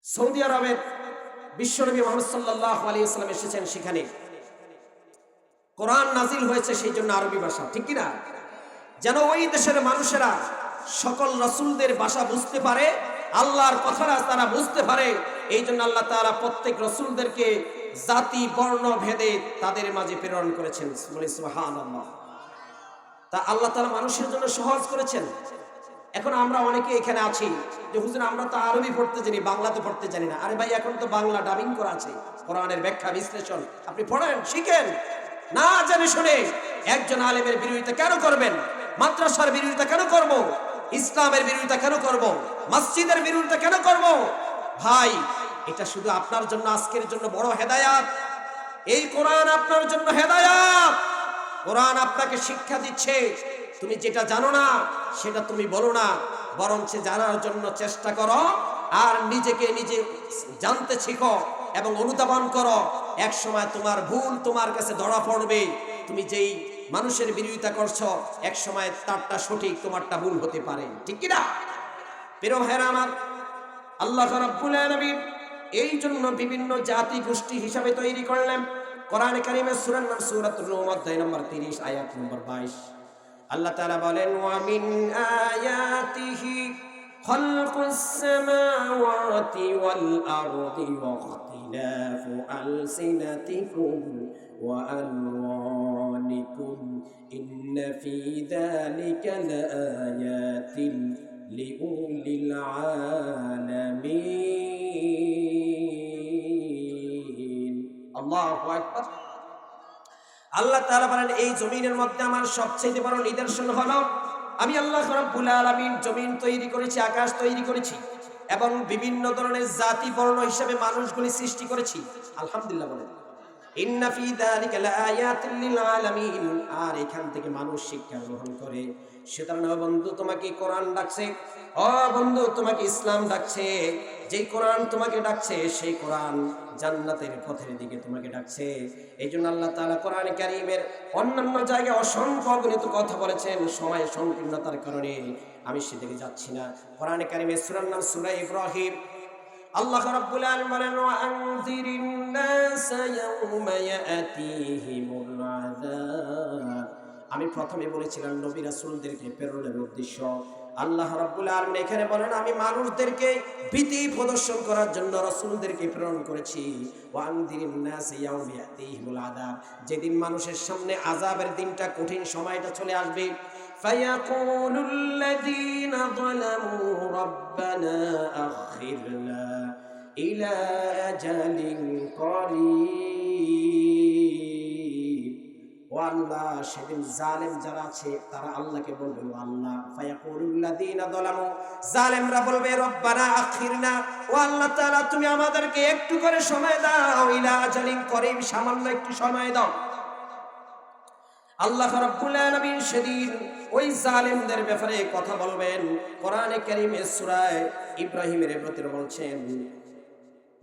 সৌদি আরবের বিশ্বনবী মুহাম্মদ সাল্লাল্লাহু আলাইহি ওয়াসাল্লাম এসেছেন, সেখানে কোরআন নাজিল হয়েছে, সেই জন্য আরবি ভাষা। ঠিক কি না? যেন ওই দেশের মানুষেরা সকল রাসূলদের ভাষা বুঝতে পারে, আল্লাহর কথাটা তারা বুঝতে পারে, এই জন্য আল্লাহ তাআলা প্রত্যেক রাসূলদেরকে জাতি বর্ণ ভেদে তাদের মাঝে প্রেরণ করেছেন। বলি সুবহানাল্লাহ। তা আল্লাহ তাআলা মানুষের জন্য সহজ করেছেন। এখন আমরা অনেকে এখানে আছি যে হুজুর আমরা তো আরবি পড়তে জানি, বাংলা তো পড়তে জানি না। আরে ভাই, এখন তো বাংলা ডাবিং করা আছে, কোরআনের ব্যাখ্যা বিশ্লেষণ, আপনি পড়েন, শিখেন। না জেনে শুনে একজন আলেমের বিরোধিতা কেন করবেন? মাদ্রাসার বিরোধিতা কেন করব? ইসলামের বিরোধিতা কেন করব? মসজিদের বিরোধিতা কেন করব? ভাই, এটা শুধু আপনার জন্য আজকের জন্য বড় হেদায়াত। এই কোরআন আপনার জন্য হেদায়াত। কোরআন আপনাকে শিক্ষা দিচ্ছে, তুমি যেটা জানো না সেটা তুমি বলো না, বরঞ্চ জানার জন্য চেষ্টা করো, আর নিজেকে নিজে জানতে শিখো এবং অনুধাবন করো। এক সময় তোমার ভুল তোমার কাছে ধরা পড়বে। তুমি যেই মানুষের বিরোধিতা করছো, এক সময় তারটা সঠিক, তোমারটা ভুল হতে পারে। ঠিক কি না? প্রিয় ভাইরা আমার, আল্লাহ রাব্বুল আলামিন এই জন্য বিভিন্ন জাতি গোষ্ঠী হিসাবে তৈরি করলেন। কোরআনে কারীমের সূরাতুর রূম অধ্যায় নম্বর 30 আয়াত নম্বর 22 আল্লাহ তাআলা বলেন, ওয়া মিন আয়াতিহি খালকুস সামাওয়াতি ওয়াল আরদি ওয়া ইখতিলাফু আলসিনাতিকুম ওয়া আলওয়ানিকুম ইন্না ফী যালিকা লাআয়াতিন লিউলিল আলামিন। আল্লাহু আকবার। আল্লাহ তাআলা বলেন, এই জমিনের মধ্যে আমার সবচেয়ে বড় নিদর্শন হলো আমি আল্লাহ রাব্বুল আলামিন জমিন তৈরি করেছি, আকাশ তৈরি করেছি, এবং বিভিন্ন ধরনের জাতি বর্ণ হিসেবে মানুষগুলি সৃষ্টি করেছি। আলহামদুলিল্লাহ বলেন, ইন্না ফী যালিকা লাআয়াতিন লিল আলামিন। আর এখান থেকে মানুষ শিক্ষা গ্রহণ করে। সুতরাং বন্ধু, তোমাকে কোরআন ডাকছে, ও বন্ধু তোমাকে ইসলাম ডাকছে। যেই কোরআন তোমাকে ডাকছে সেই কোরআন জান্নাতের পথের দিকে তোমাকে ডাকছে। এই জন্য আল্লাহ তাআলা কোরআনে কারীমের অন্যান্য জায়গায় অসংখ্য অগণিত কথা বলেছেন। সময় সংকীর্ণতার কারণে আমি সেদিকে যাচ্ছি না। কোরআনে কারীমের সূরার নাম সূরা ইব্রাহিম। আল্লাহ রাব্বুল আলামিন বলেন, ওয়া আনযিরিন নাস ইয়াওমা ইয়াতিহিমুল আযাব। আমি প্রথমে বলেছিলাম নবী রাসূলদেরকে প্রেরণের উদ্দেশ্য। আল্লাহ রাব্বুল আলামিন এখানে বলেন, আমি মানুষদেরকে ভীতি প্রদর্শন করার জন্য রাসূলদেরকে প্রেরণ করেছি। ওয়া আনযিরিন নাস ইয়াওমা ইয়াতিহিমুল আযাব, যেদিন মানুষের সামনে আযাবের দিনটা, কঠিন সময়টা চলে আসবে। ফায়াকুলুল্লাযীনা যালামু রাব্বানা আখিরনা ইলা আজালিন করিব ও আল্লাহ, সেদিন জালেম যারা আছে তারা আল্লাহকে বলবে, ও আল্লাহ, ফায়াকুলুল্লাযীনা যালামু, জালেমরা বলবে, রব্বানা আখিরনা, ও আল্লাহ তাআলা তুমি আমাদেরকে একটু করে সময় দাও, ইলা আজালিন করিম, সামান্য একটু সময় দাও। আল্লাহ রাব্বুল আলামিন সেদিন ওই জালেমদের ব্যাপারে কথা বলবেন। কোরআনে কারীমে সূরা ইব্রাহিমের ভিতরে বলছেন,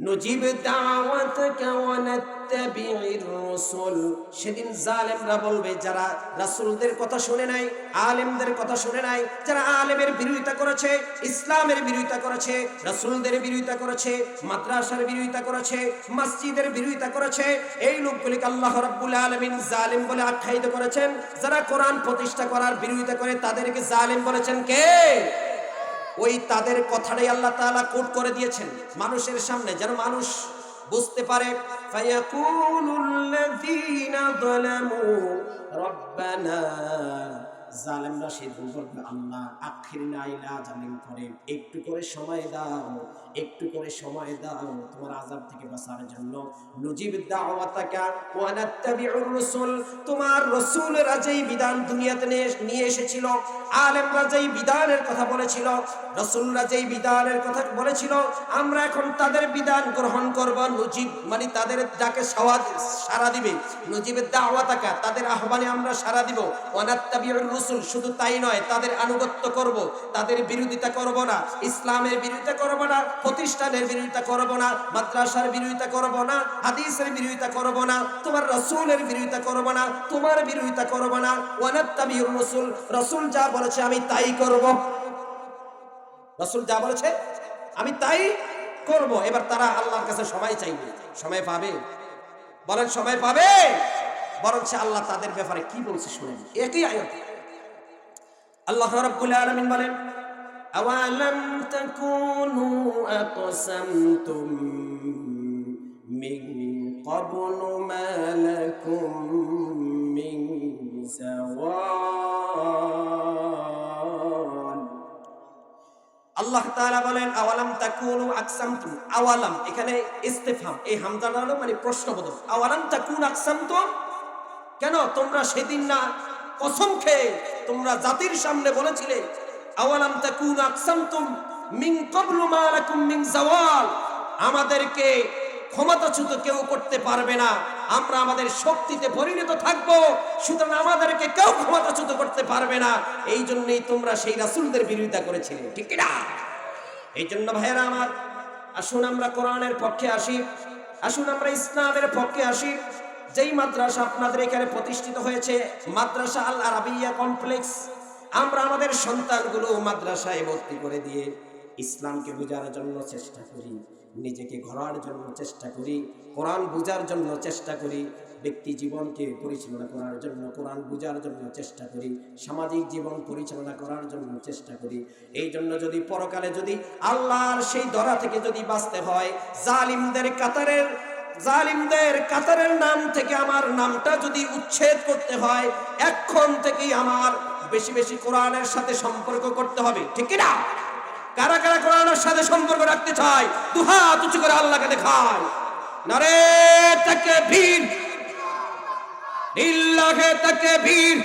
নুজিব দাওয়াতাকা ওয়া নাত্তাবি'ir রাসূল, সেদিন জালেমরা বলবে, যারা রাসূলদের কথা শুনে নাই, আলেমদের কথা শুনে নাই, যারা আলেমের বিরোধিতা করেছে, ইসলামের বিরোধিতা করেছে, রাসূলদের বিরোধিতা করেছে, মাদ্রাসার বিরোধিতা করেছে, মসজিদের বিরোধিতা করেছে, এই লোকগুলিকে আল্লাহ রাব্বুল আলামিন জালেম বলে আখ্যায়িত করেছেন। যারা কোরআন প্রতিষ্ঠা করার বিরোধিতা করে তাদেরকে জালেম বলেছেন কে? ওই তাদের কথাটাই আল্লাহ তাআলা কোট করে দিয়েছেন মানুষের সামনে, যেন মানুষ বুঝতে পারে। ফায়াকুলুল্লাযীনা যালামু রব্বানা, জালেমরা সেদিন বলবে, আল্লাহ আখিরনা ইলা আজালিন করিম, একটু করে সময় দাও, একটু করে সময় দাও তোমার আযাব থেকে বাঁচার জন্য। নুজিব দাওয়াতাকা ওয়া নাত্তাবিউর রাসূল, তোমার রাসূলরা যেই বিধান দুনিয়াতে নিয়ে এসেছিল, আলেমরা যেই বিধানের কথা বলেছিল, রাসূলরা যেই বিধানের কথা বলেছিল, আমরা এখন তাদের বিধান গ্রহণ করব। নুজিব মানে তাদের ডাকে সাড়া দিবে, নুজিব দাওয়াতাকা, তাদের আহ্বানে আমরা সাড়া দিব। ওয়া নাত্তাবিউর রাসূল, শুধু তাই নয়, তাদের আনুগত্য করব, তাদের বিরোধিতা করব না, ইসলামের বিরোধিতা করব না, প্রতিষ্ঠানের বিরোধিতা করব না, মাদ্রাসার বিরোধিতা করব না, হাদিসের বিরোধিতা করব না, তোমার রাসূলের বিরোধিতা করব না, তোমার বিরোধিতা করব না। ওয়া নাত্তাবিউর রাসূল, রাসূল যা বলেছে আমি তাই করব, রাসূল যা বলেছে আমি তাই করব। এবার তারা আল্লাহর কাছে সময় চাইবে, সময় পাবে? বলেন সময় পাবে? বরঞ্চ আল্লাহ তাদের ব্যাপারে কি বলছে শুনেন। একই আয়াত আল্লাহ রাব্বুল আলামিন বলেন, আওয়ালাম তাকুনু আকসামতুম মিন ক্বাবলু মা লাকুম মিন যাওয়াল। আল্লাহ তাআলা বলেন, আওয়ালাম তাকুনু আকসামতুম, আওয়ালাম এখানে ইস্তিফহাম, এই হামজাটা হলো মানে প্রশ্নবোধক। আওয়ালাম তাকুন আকসামতুম, কেন তোমরা সেদিন না কসম খেয়ে তোমরা জাতির সামনে বলেছিলে, আওয়ালাম তাকুন আকসামতুম মিন ক্বাবলু মা লাকুম মিন যাওয়াল, আমাদেরকে ক্ষমতাচ্যুত কেউ করতে পারবে না, আমরা আমাদের শক্তিতে পরিণত থাকব, সুতরাং আমাদেরকে কেউ ক্ষমতাচ্যুত করতে পারবে না। এই জন্যই তোমরা সেই রাসূলদের বিরোধিতা করেছিলে, ঠিক না? এই জন্য ভাইয়েরা আমার, আসুন আমরা কোরআনের পক্ষে আসি, আসুন আমরা ইসলামের পক্ষে আসি। যেই মাদ্রাসা আপনাদের এখানে প্রতিষ্ঠিত হয়েছে, মাদ্রাসা আল আরাবিয়া কমপ্লেক্স, আমরা আমাদের সন্তানগুলো মাদ্রাসায় ভর্তি করে দিয়ে ইসলামকে বোঝার জন্য চেষ্টা করি, নিজেকে গড়ার জন্য চেষ্টা করি, কোরআন বোঝার জন্য চেষ্টা করি, ব্যক্তি জীবনকে পরিচালনা করার জন্য কোরআন বোঝার জন্য চেষ্টা করি, সামাজিক জীবন পরিচালনা করার জন্য চেষ্টা করি। এই জন্য যদি পরকালে যদি আল্লাহর সেই ধরা থেকে যদি বাঁচতে হয়, জালিমদের কাতারের নাম থেকে আমার নামটা যদি উচ্ছেদ করতে হয়, এখন থেকেই আমার বেশি বেশি কোরআনের সাথে সম্পর্ক করতে হবে, ঠিক না? কারা কারা কোরআনের সাথে সম্পর্ক রাখতে চায় দুহাত উঁচু করে আল্লাহকে দেখায়, নারে তাকবীর, লিল্লাহি তাকবীর।